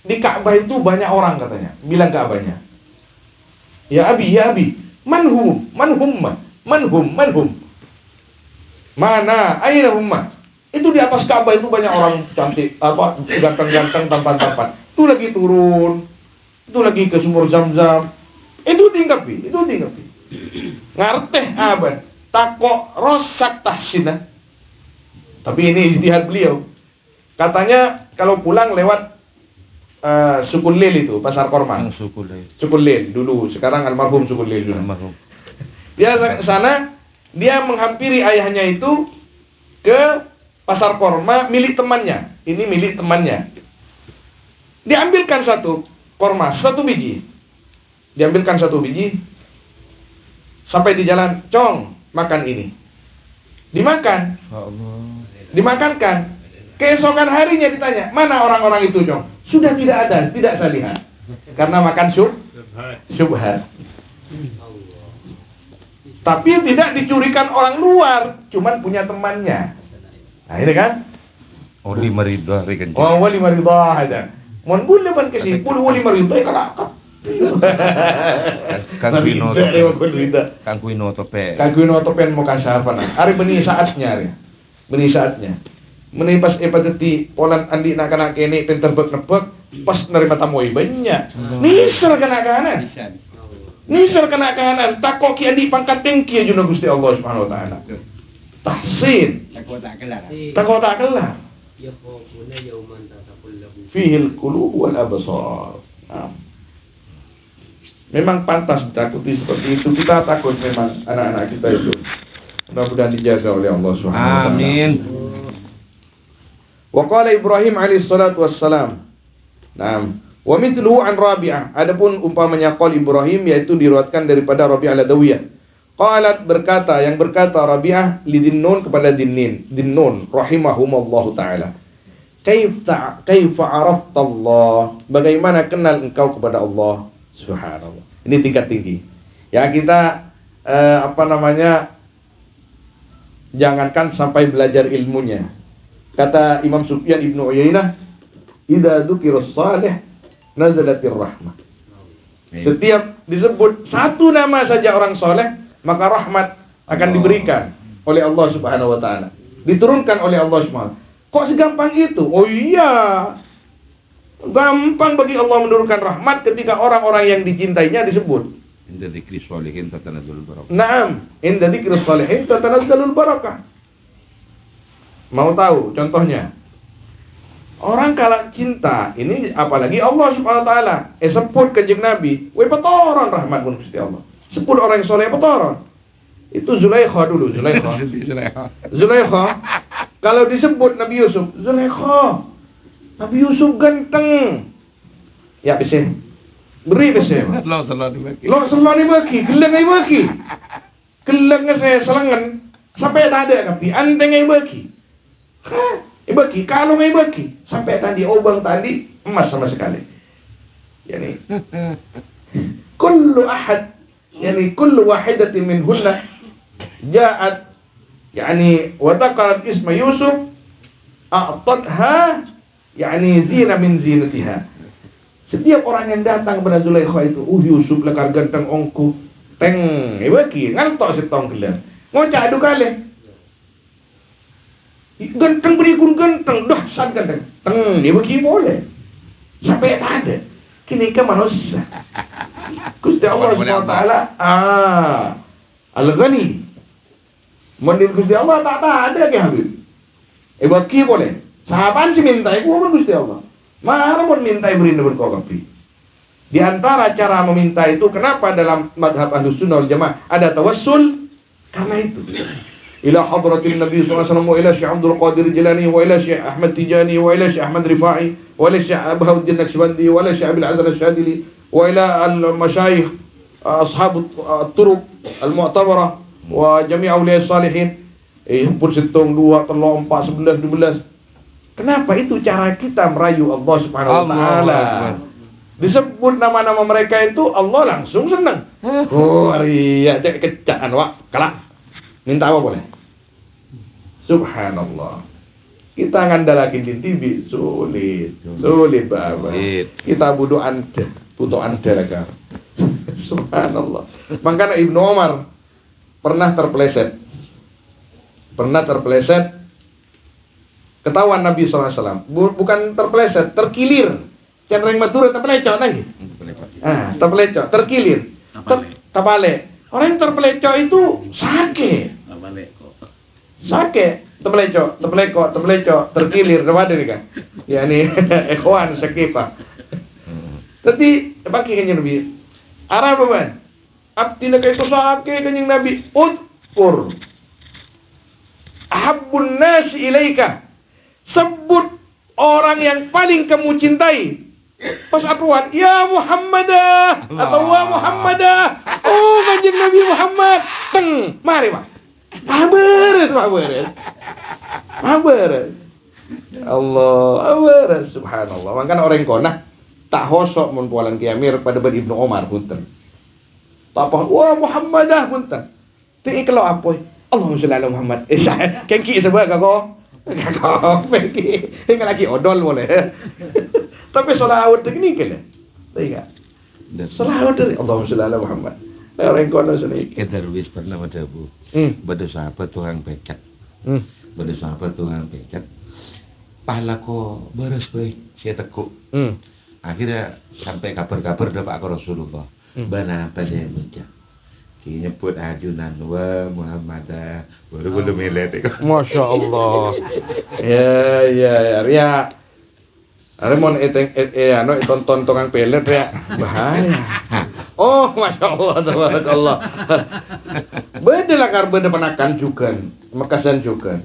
di Ka'bah itu banyak orang katanya. Bilang Ka'bahnya, ya abi, manhum. Mana? Aina humma? Itu di atas Ka'bah itu banyak orang cantik, ganteng-ganteng, tampan-tampan. Itu lagi turun. Itu lagi ke sumur Zam-Zam. Itu tinggapi. Ngarteh abad. Takok rosak tahsina. Tapi ini ijtihad beliau. Katanya kalau pulang lewat Sukun Lil itu, Pasar Korma. Sukun Lil dulu, sekarang almarhum Sukun Lil dulu. Dia ke sana, dia menghampiri ayahnya itu ke Pasar Korma milik temannya. Ini milik temannya. Diambilkan satu korma, satu biji. Diambilkan satu biji. Sampai di jalan, Cong, makan ini. Dimakan. Dimakankan. Keesokan harinya ditanya, mana orang-orang itu, Cong? Sudah tidak ada, tidak saya lihat. Karena makan syubhat. Tapi tidak dicurikan orang luar, cuman punya temannya. Nah, ini kan? Oli maridah rekan. Oh, wali maridah ada. Mon boleh ban kasi, puluh wali maridah kalakap. Kang Kuino topen mau kasih apa nah? Hari beni saatnya. Meni pas epateti polan andi nak kana kene penterbek nebek pas nerima tamu banyak. Nisar kana-kana. Nisar kana-kana takok ki andi pangkat tinggi aja Gusti Allah Subhanahu wa taala. Tahsin. Takok tak kelar. Fihil qulub wal absar. Memang pantas ditakuti seperti itu. Kita takut memang anak-anak kita itu. Mudah-mudahan dijaga oleh Allah Subhanahu wa taala. Amin. Wa qala Ibrahim alaihi salatu wassalam. Naam. Wa mithluhu an Rabi'ah. Adapun umpamanya qaul Ibrahim yaitu diriwayatkan daripada Rabi'ah al-Adawiyah. Qalat berkata, yang berkata Rabi'ah li Dinnun kepada Dinnun rahimahumallahu taala. Kaifa arafta Allah? Bagaimana kenal engkau kepada Allah? Subhanallah. Ini tingkat tinggi. Ya kita jangankan sampai belajar ilmunya. Kata Imam Sufyan Ibnu Uyainah, "Idza dzukira salih nazalatir rahmah." Setiap disebut satu nama saja orang soleh, maka rahmat akan diberikan oleh Allah Subhanahu wa taala. Diturunkan oleh Allah Subhanahu. Kok segampang itu? Oh iya. Gampang bagi Allah menurunkan rahmat ketika orang-orang yang dicintainya disebut. Inda dzikri sholihin tatanazzalul barakah. Naam, inda dzikri sholihin tatanazzalul barakah. Mau tahu contohnya? Orang kalau cinta, ini apalagi Allah Subhanahu wa taala, sebut kanjeng Nabi, we petoron rahmat mun Gusti Allah. Sebut orang yang soleh petoron. Itu Zulaikha dulu, Zulaikha. Kalau disebut Nabi Yusuf, Zulaikha. Nabi Yusuf ganteng. Ya bisa. Beri bisa. Lo dibagi. Geleng bagi. Gelengnya saya selengan sampai tak ada tapi anteng bagi. Ibagi kalau bagi sampai tadi obang tadi emas sama sekali. Yani kullu ahad yani kullu wahidatin minhunna ja'at yani wa taqarat isma Yusuf a'tatha yani zina min zinatiha. Setiap orang yang datang kepada Zulaikha itu, Yusuf lekar ganteng ongku, teng, bagi ngantok setong gelar. Ngocak adu kali. Ganteng beri kun ganteng, dahsyat ganteng. Dia begini boleh. Sampai tak ada. Kini kan manusia. Gusti Allah SWT. Al-Ghani. Mending Gusti Allah tak ada ke Habib. Begini boleh. Sahabat sih minta, aku Gusti Allah. Mana pun minta beri berkopi. Di antara cara meminta itu, kenapa dalam madhab Ahlussunnah wal Jamaah ada tawassul? Karena itu. Ila hadratin Nabi SAW, wa ila Syekh Abdul Qadir Jilani, wa ila Syekh Ahmad Tijani, wa ila Syekh Ahmad Rifai, wa ila Syekh Bahauddin Naqsyabandi, wa ila Syekh Abil Hasan Asyadili, wa ila al-masyayikh ashab al-turuq al-mu'tabarah, wa jami' awliya salihin. Pun setong 2, 3, 4, 11, 12. Kenapa itu cara kita merayu Allah Subhanahu wa taala? Disebut nama-nama mereka itu Allah langsung senang. Oh, iya, cek kecaan wak, kalah. Minta apa boleh? Subhanallah. Kita ngandalakin di TV sulit banget. Kita butuh anda lagi. Subhanallah. Makanya Ibnu Umar pernah terpeleset. Ketahuan Nabi SAW. Bukan terpeleset, terkilir. Cendereng matur terpelecok lagi. Terpelecok, terkilir. Terbalik. Orang yang terpelecok itu sakit. Sakit, terpelecok, terkilir, ada nih kan? Ya ini ikhwan sakifah. Tapi bagi kanjeng Nabi. Arah apa ban? Abdi nak itu sakit kanjeng Nabi. Udkur. Ahabbun nasi ilaika. Sebut orang yang paling kamu cintai. Pas akuan, ya Muhammadah atau wa Muhammadah. Oh, kanjeng Nabi Muhammad. Mari Pak. Mabar. Allah, subhanallah. Makanya orang konah tak hosok mun pualan kiamir pada Ibnu Umar punten. Tak apa, wah Muhammadah punten. Ti kalau apa? Allahumma sholli ala Muhammad. Kengki sebab kau. Kau pergi. Enggak lagi odol boleh. Tapi salawat ini kan. Tidak. Salawat dari Allahumma sholli ala Muhammad. Orang kono sini. Darwis pernah ada bu. Pada sahabat tukang becak. Pahala ko beres boy. Saya tekuk. Akhirnya sampai kabar-kabar dapat ke Rasulullah. Bana apa saya baca. Nyebut ajunan wa Muhammadah. Baru belum melet. Masya Allah. Ya. Remon tonton tukang pelet ya. Bahaya. Oh, Masya Allah, tabarakallah. Beda lah kar beda penakan juga, mekasan juga.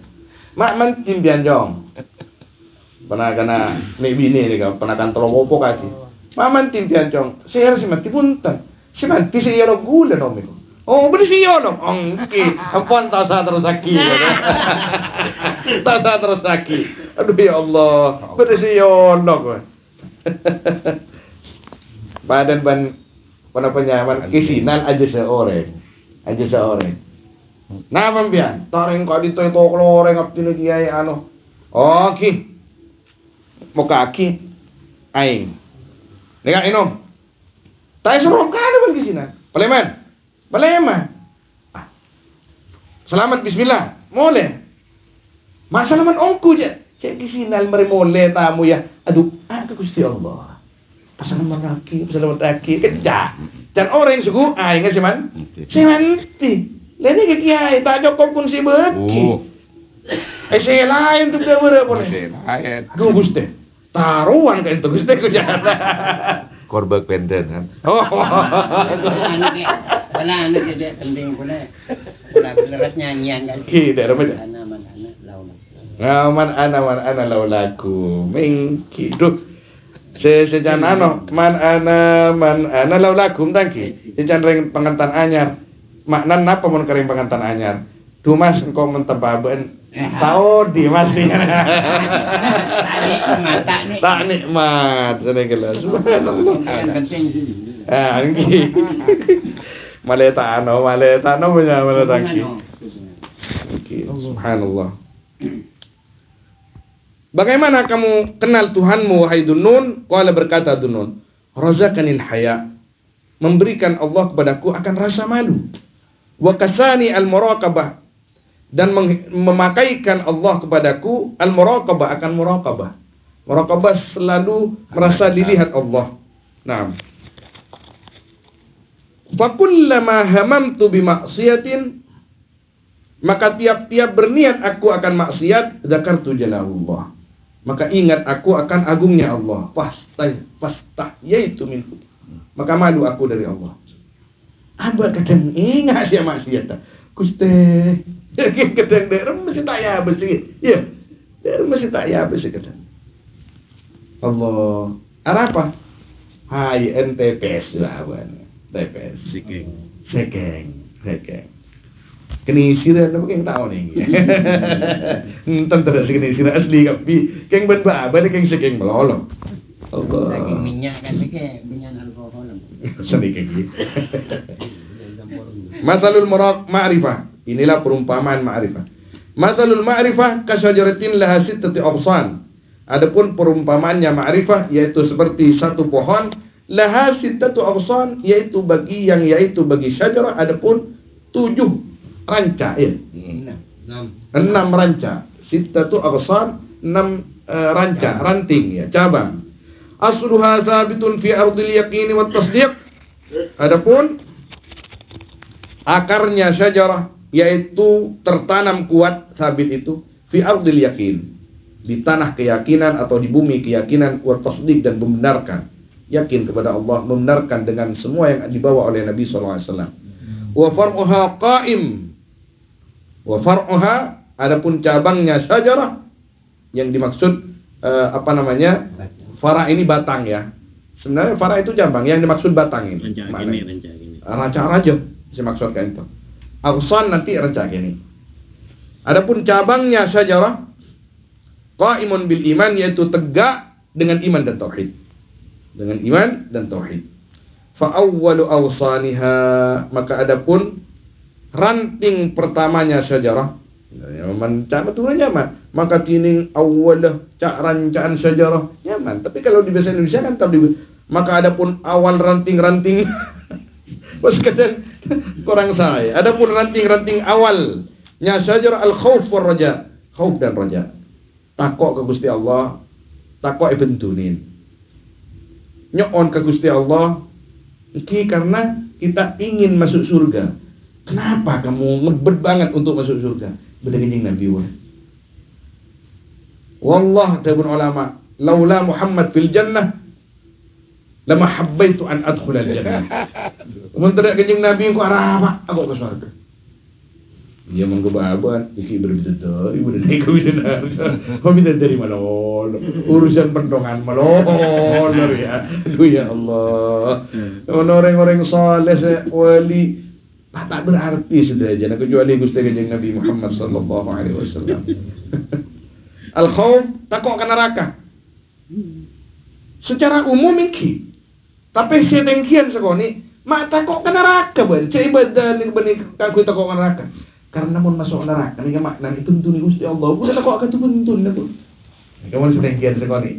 Mak mentim bianjong. Penakana nih bini nih kau penakan telomopo kasih. Mak mentim bianjong. Saya harus mati punten. Si mati si yolo gula nomiko. Oh, beri si yolo. Ongki. Apaan tasa terus sakit. Tasa terus sakit. Aduh ya Allah. Beri si yolo. Badan pada penyaman kisinan aja seorang. Nah pembian, taring kau ditoy orang abdi kiai anu. Oke, mau kaki, aing. Dengar inom. Tai suruh kan bang kisinan. Paleman. Selamat Bismillah. Boleh. Masalaman ongku je. Cek kisinan mari boleh tamu ya. Aduh, aku Gusti Allah. Pasalaman kaki kejak. Dan orang suku, ingat si man? Si manti. Lene ke kiai, tak cukup pun si beki. Saya lain tu dia berapa ni? Duh Gusti. Taruhan kan itu Gusti kerjaan. Korbak penden kan. Anak dia penting pula. Belas nyanyian kan. Daerah mana? Anak ana laulaku. Mengki. Duh. Sejan man ana laulakum tangki. Sejan ring pengantan anyar. Maknan napa mun kering pengantan anyar? Dumas engkau mentebaben. Tahu di masih. Tak nikmat. Ini kelas. Subhanallah. Angki. Maleta ano punya maleta angki. Subhanallah. Bagaimana kamu kenal Tuhanmu wahai Dunun? Qala berkata Dunun, razaqanil haya. Memberikan Allah kepadaku akan rasa malu. Wa kasani al-muraqabah, dan memakaikan Allah kepadaku al-muraqabah, akan muraqabah. Muraqabah selalu merasa dilihat Allah. Nah, fa kullama hamamtu bi maksiatin, maka tiap-tiap berniat aku akan maksiat, zakartu jalalullah, maka ingat aku akan agungnya Allah. Fastahyaitu minhu, maka malu aku dari Allah. Aba kadang ingat dia maksiat. Gusti, kadang dia mesti tak ya besi. Ya, dia mesti tak ya besi kadang. Allah, apa? Hai NTPS lah, TPS. Sekeng. Kini sira apa keng tahu nih? Tentu sekeng sira asli kapi. Keng ben-ba, keng sekeng melolong. Allah. Daging minyak kan pakai minyak alkohol. Sedikit gitu. Masalul ma'rifah. Inilah perumpamaan ma'rifah. Masalul ma'rifah kasyajaratin laha sittati absan. Adapun perumpamaannya ma'rifah yaitu seperti satu pohon laha sittatu absan, yaitu bagi syajarah adapun 7 ranca ya. 6 ranca. Sittatu absan, 6 ranca, ranting ya, cabang. Asluha sabitun fi ardil yaqini wat tasdiq. Adapun akarnya syajarah yaitu tertanam kuat, sabit itu fi ardil yaqin, di tanah keyakinan atau di bumi keyakinan, wat tasdiq, dan membenarkan, yakin kepada Allah, membenarkan dengan semua yang dibawa oleh Nabi sallallahu alaihi wasallam. Wa far'uha qa'im. Wa far'uha, adapun cabangnya syajarah yang dimaksud fara ini batang ya. Sebenarnya fara itu cabang, yang dimaksud batang ini. Ranca raja dimaksudkan itu. Aghsan nanti ranca ini. Adapun cabangnya syajarah qaimun bil iman, yaitu tegak dengan iman dan tauhid. Dengan iman dan tauhid. Fa awwalu awsaniha, maka adapun ranting pertamanya syajarah, cak betul nyaman. Maka tining awalah cak rancaan sejarah nyaman. Tapi kalau di bahasa Indonesia kan maka adapun awal ranting-ranting pas kadang kurang saya. Adapun ranting-ranting awalnya sejarah al-khauf war raja, khauf dan raja. Takok ke Gusti Allah, takok bentunin. Nyoon ke Gusti Allah iki karena kita ingin masuk surga. Kenapa kamu ngebet banget untuk masuk surga? Bedengin Nabi wa. Wallah, tabun ulama, laula Muhammad fil jannah lama habbaitu an adkhula al jannah. Mun tidak kanjeng Nabi ku arah aku ke surga. Dia menggebaban, iki berbeda, ibu dan ibu benar. Kau minta dari malol, urusan pentongan malol ya. Aduh ya Allah. Orang-orang saleh wali tak berarti sudah aja, kecuali Gusti Kanjeng Nabi Muhammad sallallahu alaihi wasallam. Al-khauf takok ke neraka. Secara umum iki. Tapi sedengkian sekoni, mak takok ke neraka ben. Cai badan ning benih kaku takok ke neraka. Karena mun masuk neraka ning makna dituntun Gusti Allah. Udah takok ka tuntun aku. Kamu sedengkian sekoni.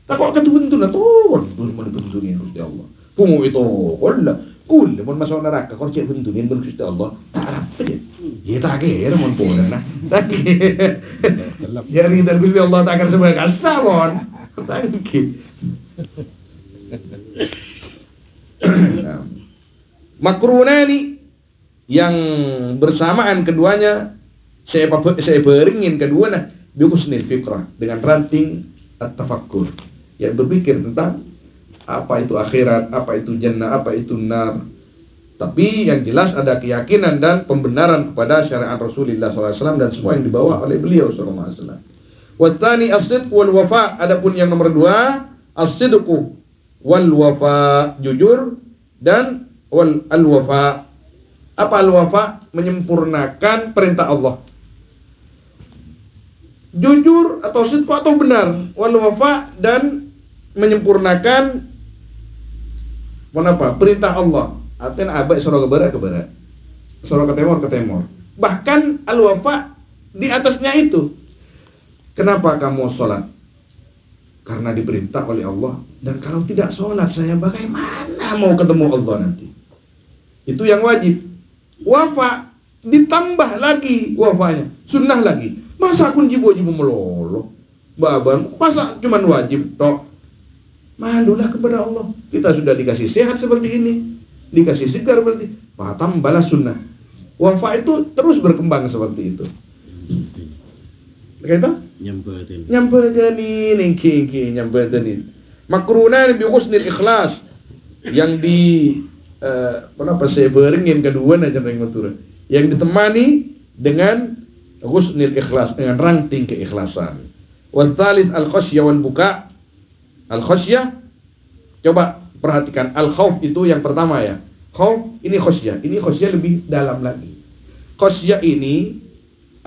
Takok ka tuntun tuh, mun dituntun Gusti Allah. Kumu itu kul mun masuk neraka kau cek bentunin ben Gusti Allah tak apa je. Ya tak kira mun pun nah. Tak. Jadi dan Gusti Allah tak akan sebagai kasabon. Tak kira. Makrunani, yang bersamaan keduanya saya beringin keduanya biusnil fikrah, dengan ranting at-tafakkur, yang berpikir tentang apa itu akhirat, apa itu jannah, apa itu nar. Tapi yang jelas ada keyakinan dan pembenaran kepada syariat Rasulullah SAW dan semua yang dibawa oleh beliau SAW. Wattani as-sidq wal wafa, adapun yang nomor 2 as-sidqu wal wafa, jujur, dan wal al-wafa. Apa al-wafa? Menyempurnakan perintah Allah. Jujur atau sidq atau benar, wal wafa, dan menyempurnakan perintah Allah. Artinya abad surah ke barat, surah ke timur. Bahkan al-wafa di atasnya itu. Kenapa kamu sholat? Karena diperintah oleh Allah. Dan kalau tidak sholat saya bagaimana mau ketemu Allah nanti? Itu yang wajib. wafa ditambah lagi wafanya, sunnah lagi. Masa kun jibu-jibu melolo, baban, masa cuman wajib toh? Malulah kepada Allah. Kita sudah dikasih sehat seperti ini, dikasih segar berarti, tambahlah sunnah. Wafa itu terus berkembang seperti itu. Kata? Nyamperin nyamperin. Makrunan bi husnil ikhlas yang saya beringin kedua aja yang matur. Yang ditemani dengan husnil ikhlas, dengan ranting keikhlasan. Wal tsalits al khasyah wal buka. Al khasyah, coba perhatikan, al khauf itu yang pertama ya. Khauf ini khasyah lebih dalam lagi. Khasyah ini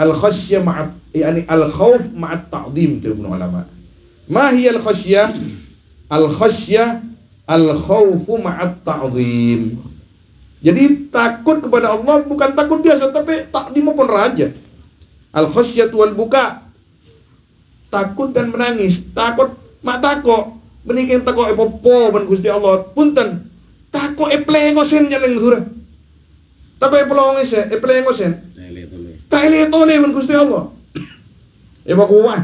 al khasyah ma'at yani al khauf ma'at ta'zim itu ulama. Ma hiya al khasyah? Al khasyah al khaufu ma'at ta'zim. Jadi takut kepada Allah bukan takut biasa, tapi ta'zim pun raja. Al khasyatu wal buka. Takut dan menangis. Takut mak takut. Menikin takut epopo ben Gusti Allah. Punten. Takut eplengosen jalan surah. Tapi eplengosen. Tak lihat oleh ben Gusti Allah. Kuat.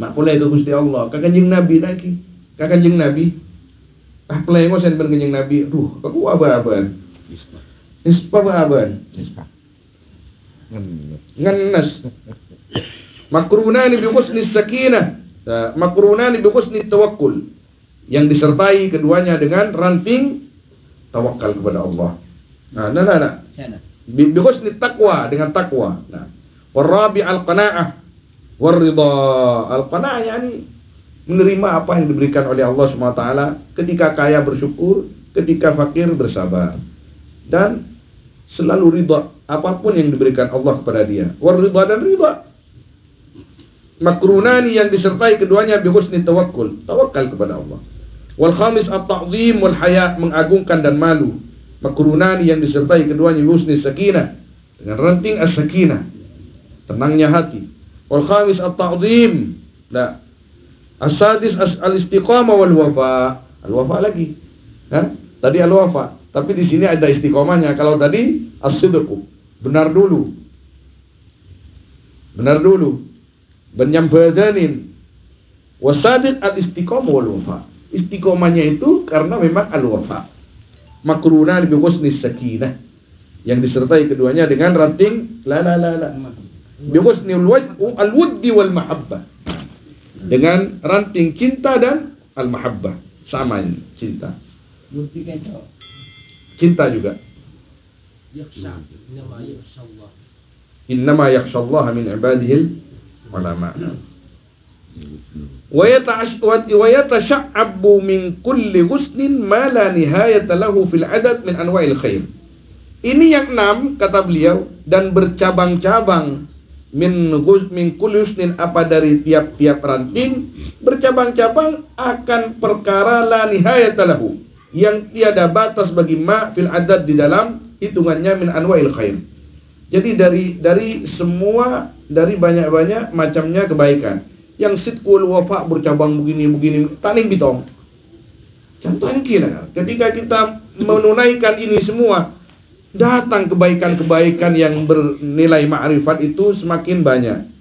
Mak pulai ke Gusti Allah. Kakanjing Nabi lagi. Kakanjing Nabi. Plengosen ben kanjing Nabi. Aku aban. Ispa aban. Ngenes. Makrunani bi husni sakinah. Makrunani bi husni tawakkul. Yang disertai keduanya dengan ranting tawakal kepada Allah. Nah. Bi husni taqwa, dengan takwa. Nah. Warabi al-qanaah warida. Al-qanaah yani menerima apa yang diberikan oleh Allah SWT. Ketika kaya bersyukur, ketika fakir bersabar. Dan selalu ridha apapun yang diberikan Allah kepada dia. Warida dan ridha. Makrunani yang disertai keduanya bi husni tawakkul, tawakal kepada Allah. Wal khamis at-ta'zim wal haya, mengagungkan dan malu. Makrunani yang disertai keduanya bi husni sakinah, dengan ranting as-sakinah, tenangnya hati. Wal khamis at-ta'zim. Nah, as-sadis al-istiqamah wal wafa. Al-wafa lagi. Tadi al-wafa, tapi di sini ada istiqomahnya. Kalau tadi as-sidqu, benar dulu. Benyambadanin. Wasadid al-istiqamah wal wafa. Istiqomahnya itu karena memang al-wafa. Makruna bi husni sakinah, yang disertai keduanya dengan ranting la. Bi husni al-wuddi wal mahabbah. Dengan ranting cinta dan al-mahabbah. Sama ini, cinta. Cinta juga. Innama yakhshallaha min ibadihi ulama. Wa yatasha'abu min kulli husnin ma la nihayata lahu fil adad min anwa'il khair. Ini yang 6 kata beliau, dan bercabang-cabang min kulli husnin, apa dari tiap-tiap ranting bercabang-cabang akan perkara la nihayata lahu, yang tiada batas bagi ma fil adad di dalam hitungannya min anwa'il khair. Jadi dari semua, dari banyak-banyak macamnya kebaikan. Yang sidqul wafa bercabang begini taning bitong. Contohnya kira, ketika kita menunaikan ini semua, datang kebaikan-kebaikan yang bernilai ma'rifat itu semakin banyak.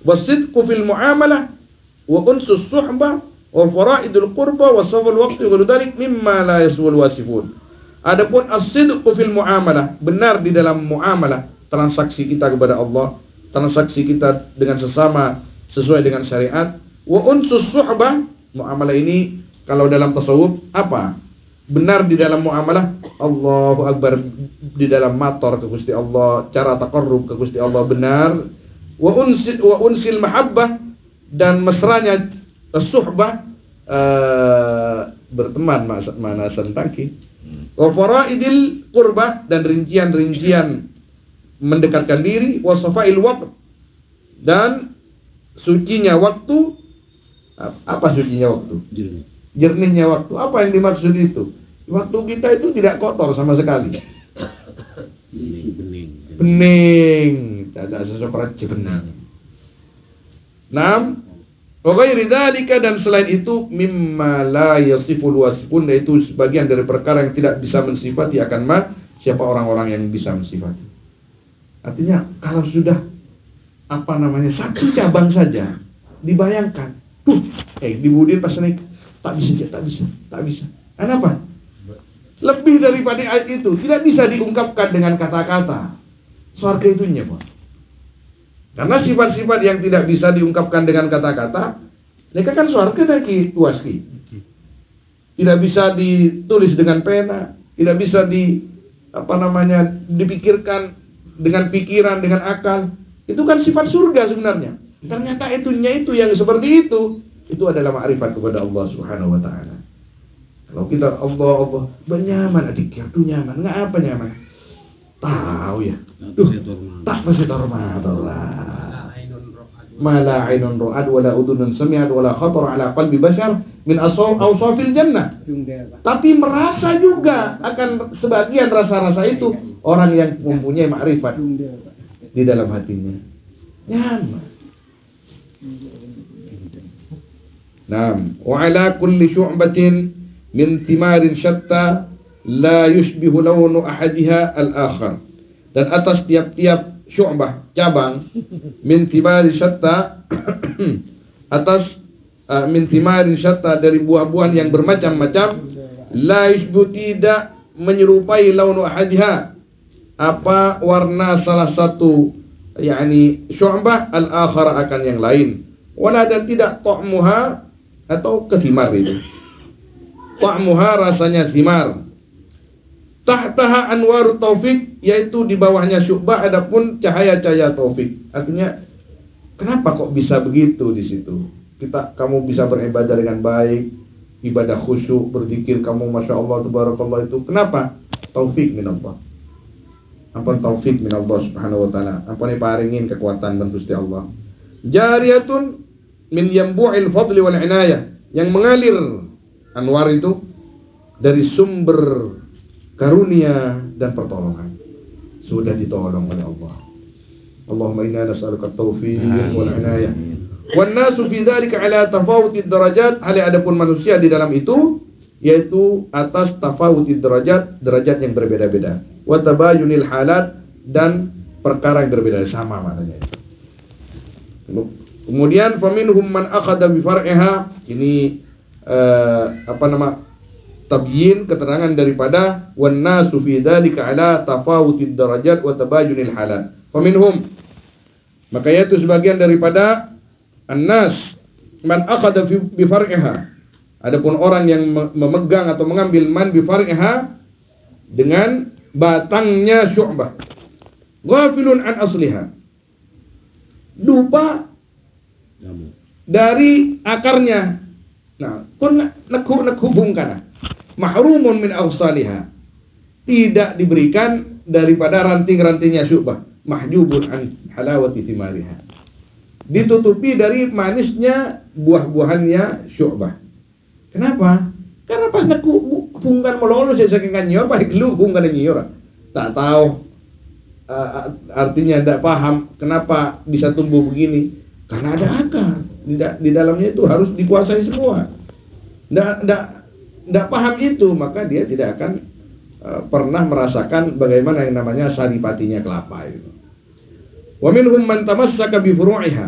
Wasidqu fil muamalah wa unsus suhbah wa faraidul qurba wa sawal waqti wa dzalik mimma la yaswul wasifun. Adapun as-sidqu fil muamalah, benar di dalam muamalah, transaksi kita kepada Allah, transaksi kita dengan sesama sesuai dengan syariat. Wa unsus suhbah, muamalah ini kalau dalam tasawuf apa? Benar di dalam muamalah, Allahu Akbar, di dalam mator ke Gusti Allah, cara taqarrub ke Gusti Allah benar. Wa unsil mahabbah, dan mesranya suhbah, berteman mana sentaki. Wa faraidil qurbah, dan rincian-rincian mendekatkan diri. Wa safail waqt, dan sucinya waktu. Apa sucinya waktu? Jernihnya waktu. Apa yang dimaksud itu? Waktu kita itu tidak kotor sama sekali. Bening. Tidak seseorang bening. 6. Waghairi dzalika, dan selain itu mimma la yasiful wasifun, yaitu sebagian dari perkara yang tidak bisa mensifati akan ma siapa orang-orang yang bisa mensifati. Artinya kalau sudah satu cabang saja dibayangkan, dibudiin pas naik tak bisa. Kenapa? Lebih daripada ayat itu tidak bisa diungkapkan dengan kata-kata. Surga itunya, Pak. Karena sifat-sifat yang tidak bisa diungkapkan dengan kata-kata, mereka kan surga lagi tuaski. Tidak bisa ditulis dengan pena, tidak bisa dipikirkan dengan pikiran, dengan akal. Itu kan sifat surga sebenarnya. Ternyata itunya itu yang seperti itu adalah ma'rifat kepada Allah Subhanahu wa taala. Kalau kita Allah bernyaman adik ya, tuh nyaman, nggak apa nyaman? Tahu ya. Tak pasti hormat Allah. Mala ainun ra'ad wala udhunun sami'at wala khatar ala qalbi bashar min awsafil jannah. Tapi merasa juga akan sebagian rasa-rasa itu orang yang mempunyai ma'rifat di dalam hatinya. Nyaman. Naam, wa ala kulli syu'batin min thimarin syatta la yushbihu lawnu ahadiha al-akhar. Dan atas tiap-tiap syu'bah, cabang, min thimarin syatta min thimarin syatta, dari buah-buahan yang bermacam-macam, la yushbihu, tidak menyerupai lawnu ahadiha, apa warna salah satu syu'bah al-akhar akan yang lain. Wala, dan tidak ta'muha, atau ketimar itu. Ta'muha, rasanya thimar. Tahtaha anwaru taufik, yaitu di bawahnya syu'bah adapun cahaya-cahaya taufik. Artinya kenapa kok bisa begitu di situ? Kamu bisa beribadah dengan baik, ibadah khusyuk, berzikir kamu masya Allah tabarakallah, itu kenapa? Taufik min Allah. Ampun taufik min Allah Subhanahu wa taala. Ampun paringin kekuatan dan Gusti Allah. Jariyatun min yambu'il fadli wal inayah, yang mengalir anwar itu dari sumber karunia dan pertolongan. Sudah ditolong oleh Allah. Allahumma inna nas'aluka at-taufiq wal inayah. Wan nasu fi dzalika ala tafawutid darajat, adapun manusia di dalam itu yaitu atas tafawutid derajat yang berbeda-beda. Wa tabayunil halat, dan perkara yang berbeda, sama maknanya itu. Kemudian faminhum man akhadha bi far'iha, ini tabyin, keterangan daripada wan nasu fi dzalika ala tafawutid darajat wa tabayunil halat. Faminhum, maka yaitu sebagian daripada annas man akhadha bi far'iha, adapun orang yang memegang atau mengambil man bi far'iha dengan batangnya syu'bah, ghafilun an asliha, lupa dari akarnya. Nah, kun nakhubungkana mahrumun min awsaliha, tidak diberikan daripada ranting-rantingnya syu'bah, mahjubun an halawati thimariha, ditutupi dari manisnya buah-buahannya syu'bah. Kenapa? Karena pas nakhubungkan melolo saking kanyor, balik lu hubungkan nyior. Tak tahu artinya, tidak paham kenapa bisa tumbuh begini. Karena ada akar di dalamnya, itu harus dikuasai semua. Tidak paham itu, maka dia tidak akan pernah merasakan bagaimana yang namanya saripatinya kelapa itu. Wa minhum man tamassaka bi furu'iha,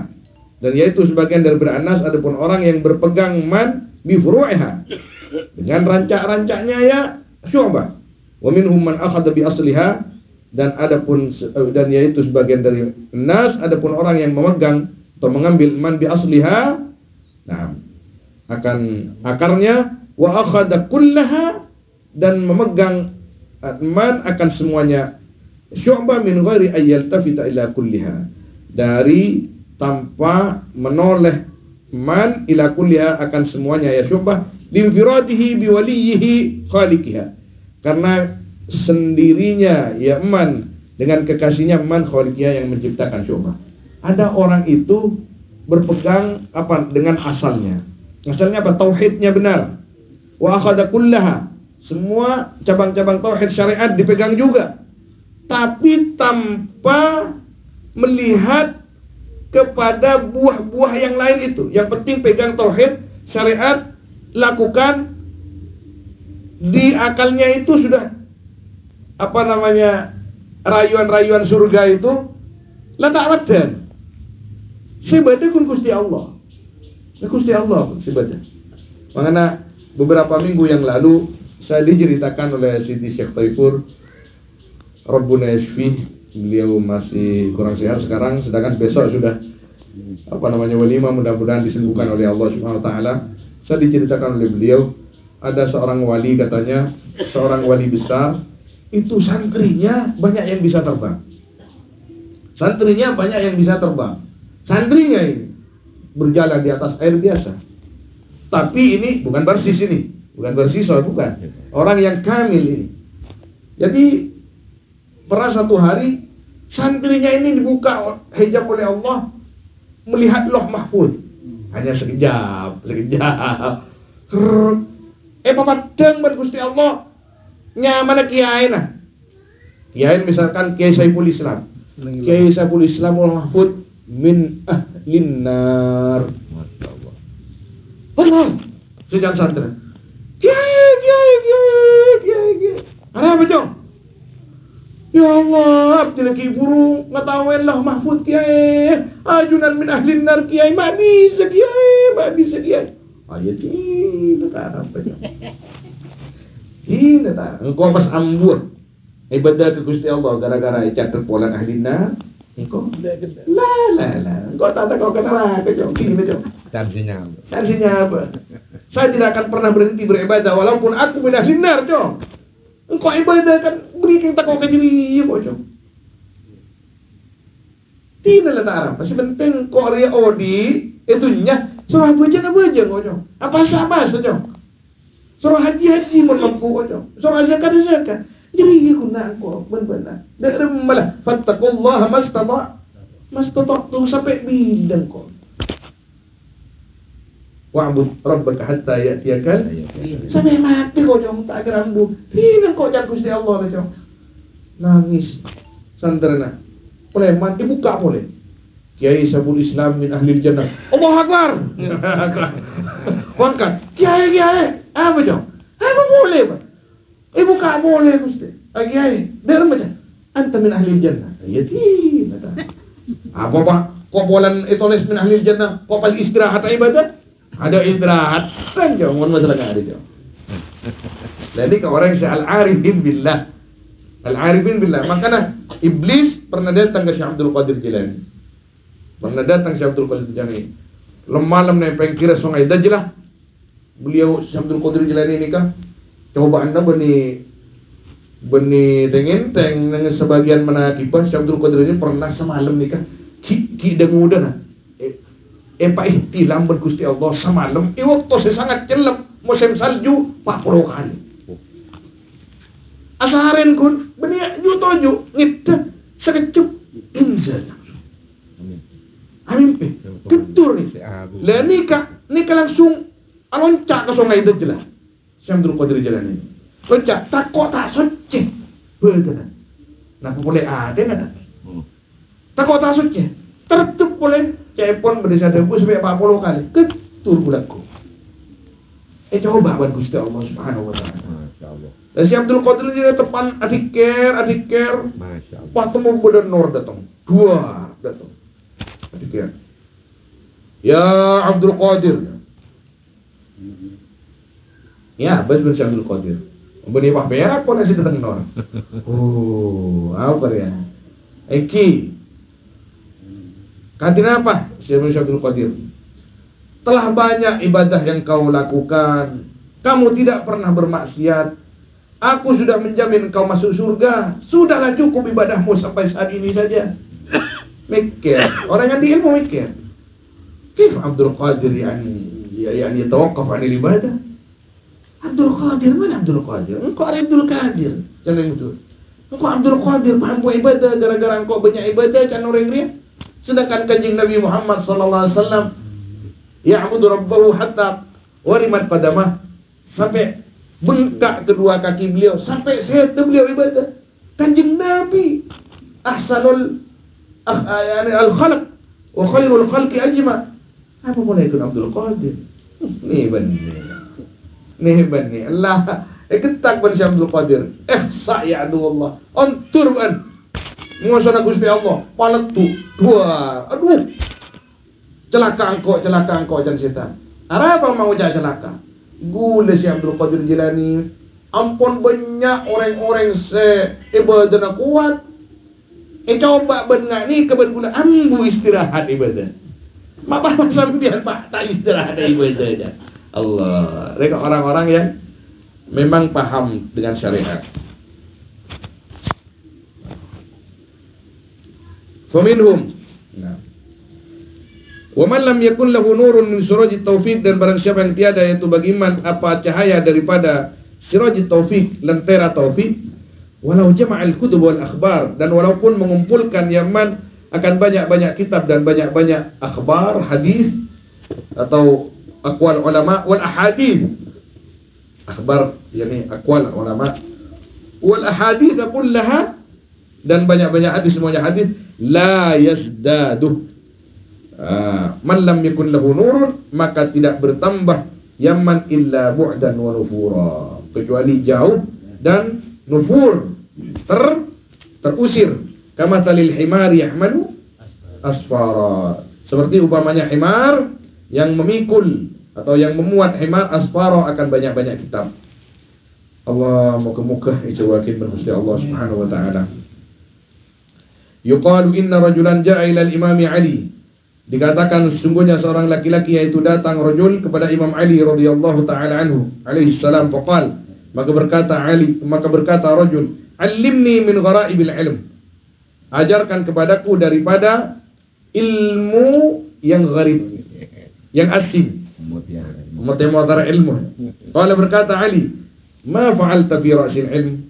dan yaitu sebagian dari beranas adapun orang yang berpegang man bi furu'iha, dengan rancak-rancaknya ya syu'bah. Wa minhum man akhadha bi asliha, dan yaitu sebagian dari nas adapun orang yang memegang atau mengambil man bi asliha, nah, akan akarnya, wa akhadha kullaha, dan memegang man akan semuanya syu'bah min ghairi ayyaltafita ila kulliha, dari tanpa menoleh man ila kulliha akan semuanya ya syu'bah, linfiradihi biwaliyihi khaliqiha, karena sendirinya ya man dengan kekasihnya man khaliqiha yang menciptakan syu'bah. Ada orang itu berpegang dengan asalnya. Asalnya apa? Tauhidnya benar. Wa akhadha kullaha, semua cabang-cabang tauhid syariat dipegang juga, tapi tanpa melihat kepada buah-buah yang lain itu. Yang penting pegang tauhid syariat, lakukan, di akalnya itu sudah apa namanya rayuan-rayuan surga itu letak wadan. Sebadah kun Gusti Allah. Gusti Allah sebadah. Makanya beberapa minggu yang lalu saya diceritakan oleh Siti Syekh Taifur Rabbuna Yashfi, beliau masih kurang sehat sekarang, sedangkan besok sudah apa namanya walimah, mudah-mudahan disembuhkan oleh Allah Subhanahu wa taala. Saya diceritakan oleh beliau ada seorang wali, katanya seorang wali besar itu santrinya banyak yang bisa terbang. Santrinya banyak yang bisa terbang. Santrinya ini berjalan di atas air biasa. Tapi ini bukan barsis ini, bukan bersiswa, bukan. Orang yang kamil ini. Jadi pernah satu hari santrinya ini dibuka hijab oleh Allah, melihat Lauh Mahfuz. Hanya sekejap. Papadang ban Gusti Allah. Nyamana kiai nah. Kiai misalkan Kiai Saiful Islam. Kiai Saiful Islam Lauh Mahfuz min ahlin nar. Masyaallah. Allah. Sejak santri. Kiai. Ada apa, Jong? Ya Allah, abdi lagi burung ngetawain Lauh Mahfuz kiai. Ajunan min ahlin nar kiai, mak bisa kiai. Ayat ini tak apa ya. Ini tak. Engkau pas ambur ibadah ke Gusti Allah gara-gara icat terpolan ahlin nar. Engkau lah. Engkau tak kau kena neraka, Jong. Gini, Jong. Sanksinya apa? Saya tidak akan pernah berhenti beribadah walaupun aku min ahlin nar, Jong. Engkau ibadah kan berikan tak kau kejuri, Jong. Tidak lah tak arah. Masih penting kau ria odi itunya surah baca, Jong. Apa sama saja? Surah haji menempuh, Jong. Surah zakat. Jadi guna engkau benar. Dan malah fattaqullaha mastata'tum sampai bidang kau. Wa'bud rabbaka hatta ya'tiyakal sampai mati kau, Jong, tak gerambu. Ini kau jangan Gusti Allah, Jong. Nangis sandrana. Preman dibuka boleh. Kiai Saiful Islam min ahlil jannah. Allahu Akbar. Konkan. Kiai. Apa, Jong? Apa boleh, Pak? Buka boleh, Gusti. Kiai, dari macam anta min ahlil jannah. Ya tidak. Apa, Pak? Kok bolan tulis min ahlil jannah? Kok pas istirahat ibadah? Ada istirahat kan, Jong. Masalah enggak ada, Jong. Jadi ke orang yang al-arifin billah. Al-arifin billah. Makanya iblis pernah datang ke Syekh Abdul Qadir Jilani. Malam nempeng kira sungai Dajlah. Beliau Syekh Abdul Qadir Jilani ini kan coba anda beni tengin dengan sebagian menakibah Syekh Abdul Qadir ini pernah semalam nikah ki dengudan Pak ihtilam bergusti Allah semalam waktu saya sangat celep musim salju 40 kali asaren kun beni jutoju ngita sekecup inzal amin ketur nih lah nikah langsung loncak ke sungai itu jelas Syekh Abdul Qadir Jilani ini loncak tak suci betul nah boleh ada nggak tak suci tertutup boleh cepon berdesa debu sampai 40 kali ketur bulatku coba buat Gusti Allah Subhanahu wa taala. Masyaallah. Dan Syekh Abdul Qadir Jilani tepan adiker patemu bedenor datang dua datang adiker ya Abdul Qadir ya betul Syekh Abdul Qadir beni pak berak pun nasi datang nor apa ya Eki kantin apa Syekh Abdul Qadir telah banyak ibadah yang kau lakukan, kamu tidak pernah bermaksiat, aku sudah menjamin kau masuk surga, sudahlah cukup ibadahmu sampai saat ini saja. Mikir, orang yang diilmu mikir kif Abdul Qadir yani tawaqqaf anil ibadah. Abdul Qadir, mana Abdul Qadir? Engkau Abdul Qadir, jangan itu. Engkau Abdul Qadir mampu ibadah gara-gara engkau banyak ibadah can orang ria. Sedangkan Kanjeng Nabi Muhammad sallallahu alaihi wasallam ya'budu rabbahu hatta warimat qadamah, sampai bengkak kedua kaki beliau, sampai sehat beliau ibadah. Kanjeng Nabi ahsanul al-khalq wa khairul khalqi ajma. Apa boleh ikut Abdul Qadir? Nih bani Allah Ketak ban Syekh Abdul Qadir. Sa ya Allah. Ontur ban. Ngosona Gusti Allah. Paletu. Wah, aduh. Celaka engkau jan setan. Apa mau jadi celaka? Gula Syekh Abdul Qadir Jilani. Ampun banyak orang-orang ibadah kuat. Coba benar ni keben gula ambu istirahat ibadah. Mapa sampean Pak tak istirahat ibadah aja. Allah. Mereka orang-orang yang memang paham dengan syariat. Faminhum. Nah. Wa man lam yakun lahu nurun min surajit taufik, dan barang siapa yang tiada yaitu bagiman apa cahaya daripada sirajit taufik, lentera taufik, walau jama'al kutub wal akhbar, dan walaupun mengumpulkan Yaman akan banyak-banyak kitab dan banyak-banyak akhbar, hadis atau aqwal ulama wal ahadith. Akhbar yakni aqwal ulama wal ahadith kullaha, dan banyak-banyak hadis, semuanya hadis, la yazdadu. Man lam yakun lahu nurun, maka tidak bertambah Yaman illa bu'dan wa nufura, kecuali jauh dan nufur, terusir. Kama talil himar yahmalu asfara, seperti umpamanya himar yang memikul atau yang memuat himar asfara akan banyak-banyak kitab. Allah moga-moga ijawakin berhusni Allah Subhanahu wa taala. Yuqalu inna rajulan ja'a ila al-imami Ali, dikatakan sesungguhnya seorang laki-laki yaitu datang rajul kepada Imam Ali radhiyallahu taala anhu alaihi salam, faqal, maka berkata rajul, "Allimni min ghara'ibil ilm." Ajarkan kepadaku daripada ilmu yang gharib, yang asing. Mutiara ilmu. Qala, berkata Ali, "Ma fa'alta fi ra'sil ilm?"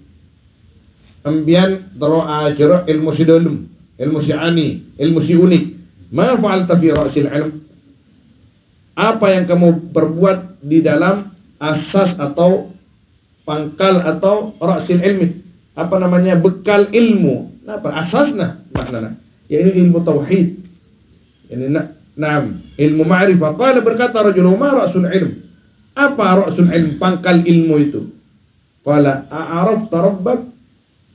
Ambian dara ajra ilmu sidulum, ilmu si'ani, ilmu si unik. Ma fa'alta fi ra'sil ilm? Apa yang kamu perbuat di dalam asas atau pangkal atau ra'sil ilmi? Apa namanya? Bekal ilmu. Apa asasnya? Maknanya ya ini ilmu tauhid. Ini na'am, ilmu ma'rifah. Qala, berkata rajul, ma ra'sul ilm? Apa ra'sul ilm, pangkal ilmu itu? Qala, a'arafta rabbak?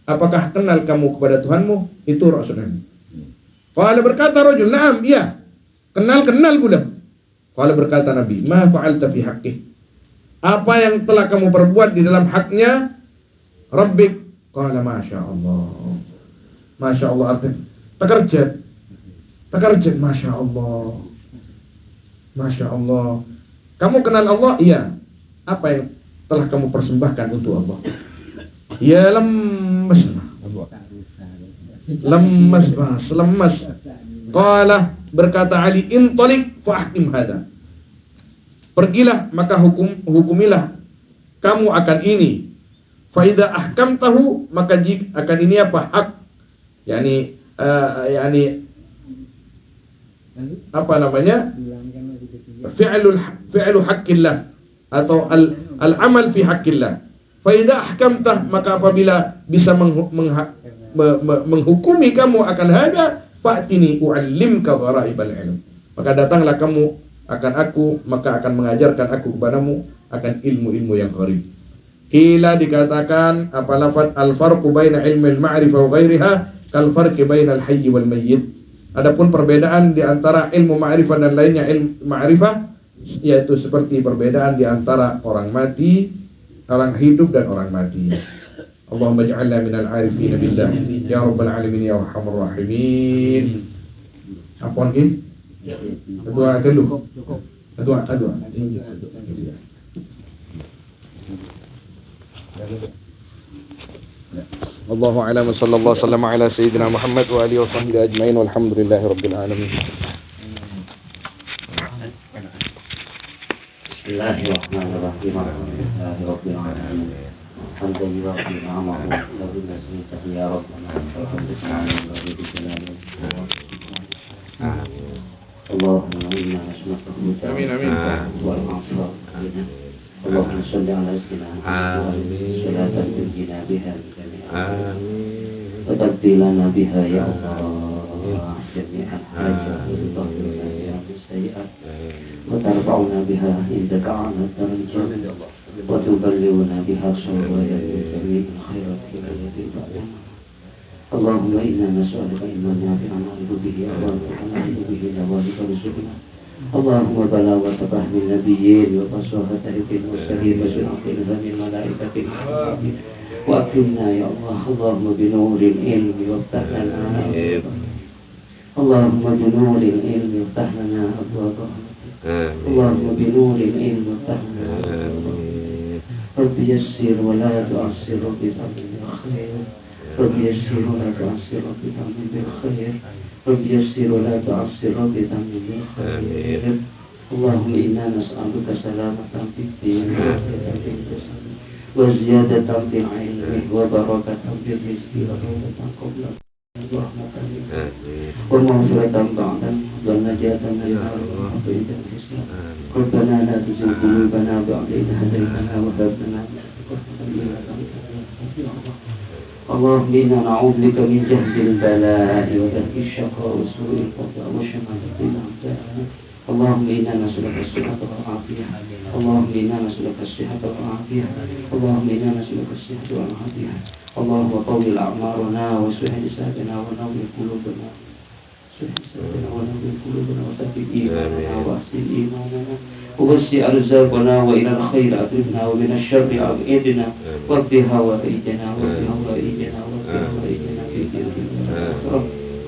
Apakah kenal kamu kepada Tuhanmu? Itu ra'sul ilm. Qala, berkata rajul, na'am, iya. Kenal pula. Qala, berkata Nabi, ma fa'alta fi haqqih? Apa yang telah kamu perbuat di dalam haknya Rabbik? Qala, masya Allah. Masya Allah artinya takarjat, masya Allah. Masya Allah. Kamu kenal Allah? Iya. Apa yang telah kamu persembahkan untuk Allah? Ya lemas. Qala, berkata Ali, intalik fa'ahkim hada. Pergilah maka hukumilah kamu akan ini. Faida ahkam tahu, maka akan ini apa? Hak. Yani apa namanya? Fi'lu haqqillah atau al-amal fi haqqillah. Faida ahkamtah, maka apabila bisa menghukumi kamu akan hada, fa'tini u'allimka gharaibal ilm. Maka datanglah kamu akan aku, maka akan mengajarkan aku kepadamu akan ilmu-ilmu yang gharib. Kila, dikatakan apa lafaz al-farqu baina ilmi al-ma'rifah wa ghairiha kal farqi baina al-hayy wal mayyit. Adapun perbedaan di antara ilmu ma'rifah dan lainnya ilmu ma'rifah, yaitu seperti perbedaan di antara orang mati, orang hidup dan orang mati. Allahumma ja'alna minal 'arifin billah ya rabbal alamin ya arhamar rahimin. Apaan ki? Dua dulu. Dua. Allahu a'lam, sallallahu wasallam ala sayyidina Muhammad wa alihi wa sahbihi ajmain walhamdulillahi rabbil alamin. Bismillahirrahmanirrahim. Alhamdulillahirabbil alamin. Alhamdulillah ni'amahu wa billahi ya rabbana Allahumma inna nas'aluka Amin. wal afwa. اللهم صل على سيدنا محمد صلاة تنجينا بها من جميع وتقضي لنا بها يا الله جميع الحاجات وتطهرنا بها من السيئات وترفعنا بها عندك أعلى الدرجات وتب ويبلغنا بها شرائع جميع الخيرات التي بعدنا. اللهم إنا نسألك علما نافعا نعرف به أمرك ونعرف به نوالك رزقنا. اللهم بلاغة فهم النبيين وفصاحة المرسلين وسرعة الهم الملائكة المقربين وأكرمنا يا الله. اللهم بنور العلم وافتح لنا اللهم بنور العلم وافتح لنا أبواب رحمتك. اللهم بنور العلم وافتح لنا رب يسر ولا تعسر رب تعمل بالخير. رب يسر ولا تعسر رب تعمل بالخير. رب يسر ولا تعسر رب تعمل بالخير. اللهم إنا نسألك سلامة في الدين وعافية في الجسد وزيادة في العلم وبركة في الرزق وتوبة قبل ورحمة ومغفرة بعد والنجاة من النار وعافية الإسلام. ربنا لا تزغ قلوبنا بعد إذ هديتنا وهب لنا من لدنك رحمة إنك أنت الوهاب. اللهم إنا نعوذ بك من جهد البلاء ودرك الشقاء وسوء القضاء وشماتة الأعداء. اللهم إنا نسألك الصحة والعافية. اللهم إنا نسألك الصحة والعافية. اللهم إنا نسألك الصحة والعافية. اللهم طول أعمارنا وسهل حسابنا ونور قلوبنا. سهل حسابنا ونور قلوبنا وثبت إيماننا وأحسن إيماننا ووسع أرزاقنا وإلى الخير أقربنا ومن الشر أبعدنا واقض هوائجنا في الدنيا.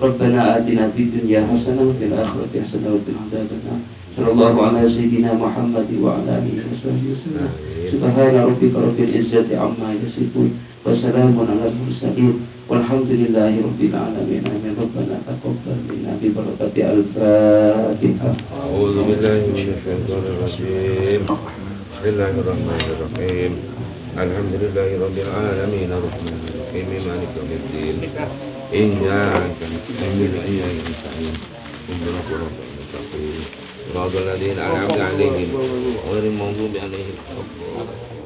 ربنا آتنا في الدنيا حسنة وفي الآخرة حسنة وقنا عذاب النار. صلى الله على سيدنا محمد وعلى آله وصحبه وسلم. سبحان ربك رب العزة عما يصفون وسلام على المرسلين والحمد لله رب العالمين. آمين. ربنا تقبل منا ببركة الفاتحة. أعوذ بالله من الشيطان الرجيم. بسم الله الرحمن الرحيم. الحمد لله رب العالمين الرحمن الرحيم مالك يوم الدين. إياك نستعين وإياك نستعين اهدنا الصراط المستقيم صراط الذين أنعمت عليهم غير المغضوب عليهم ولا الضالين.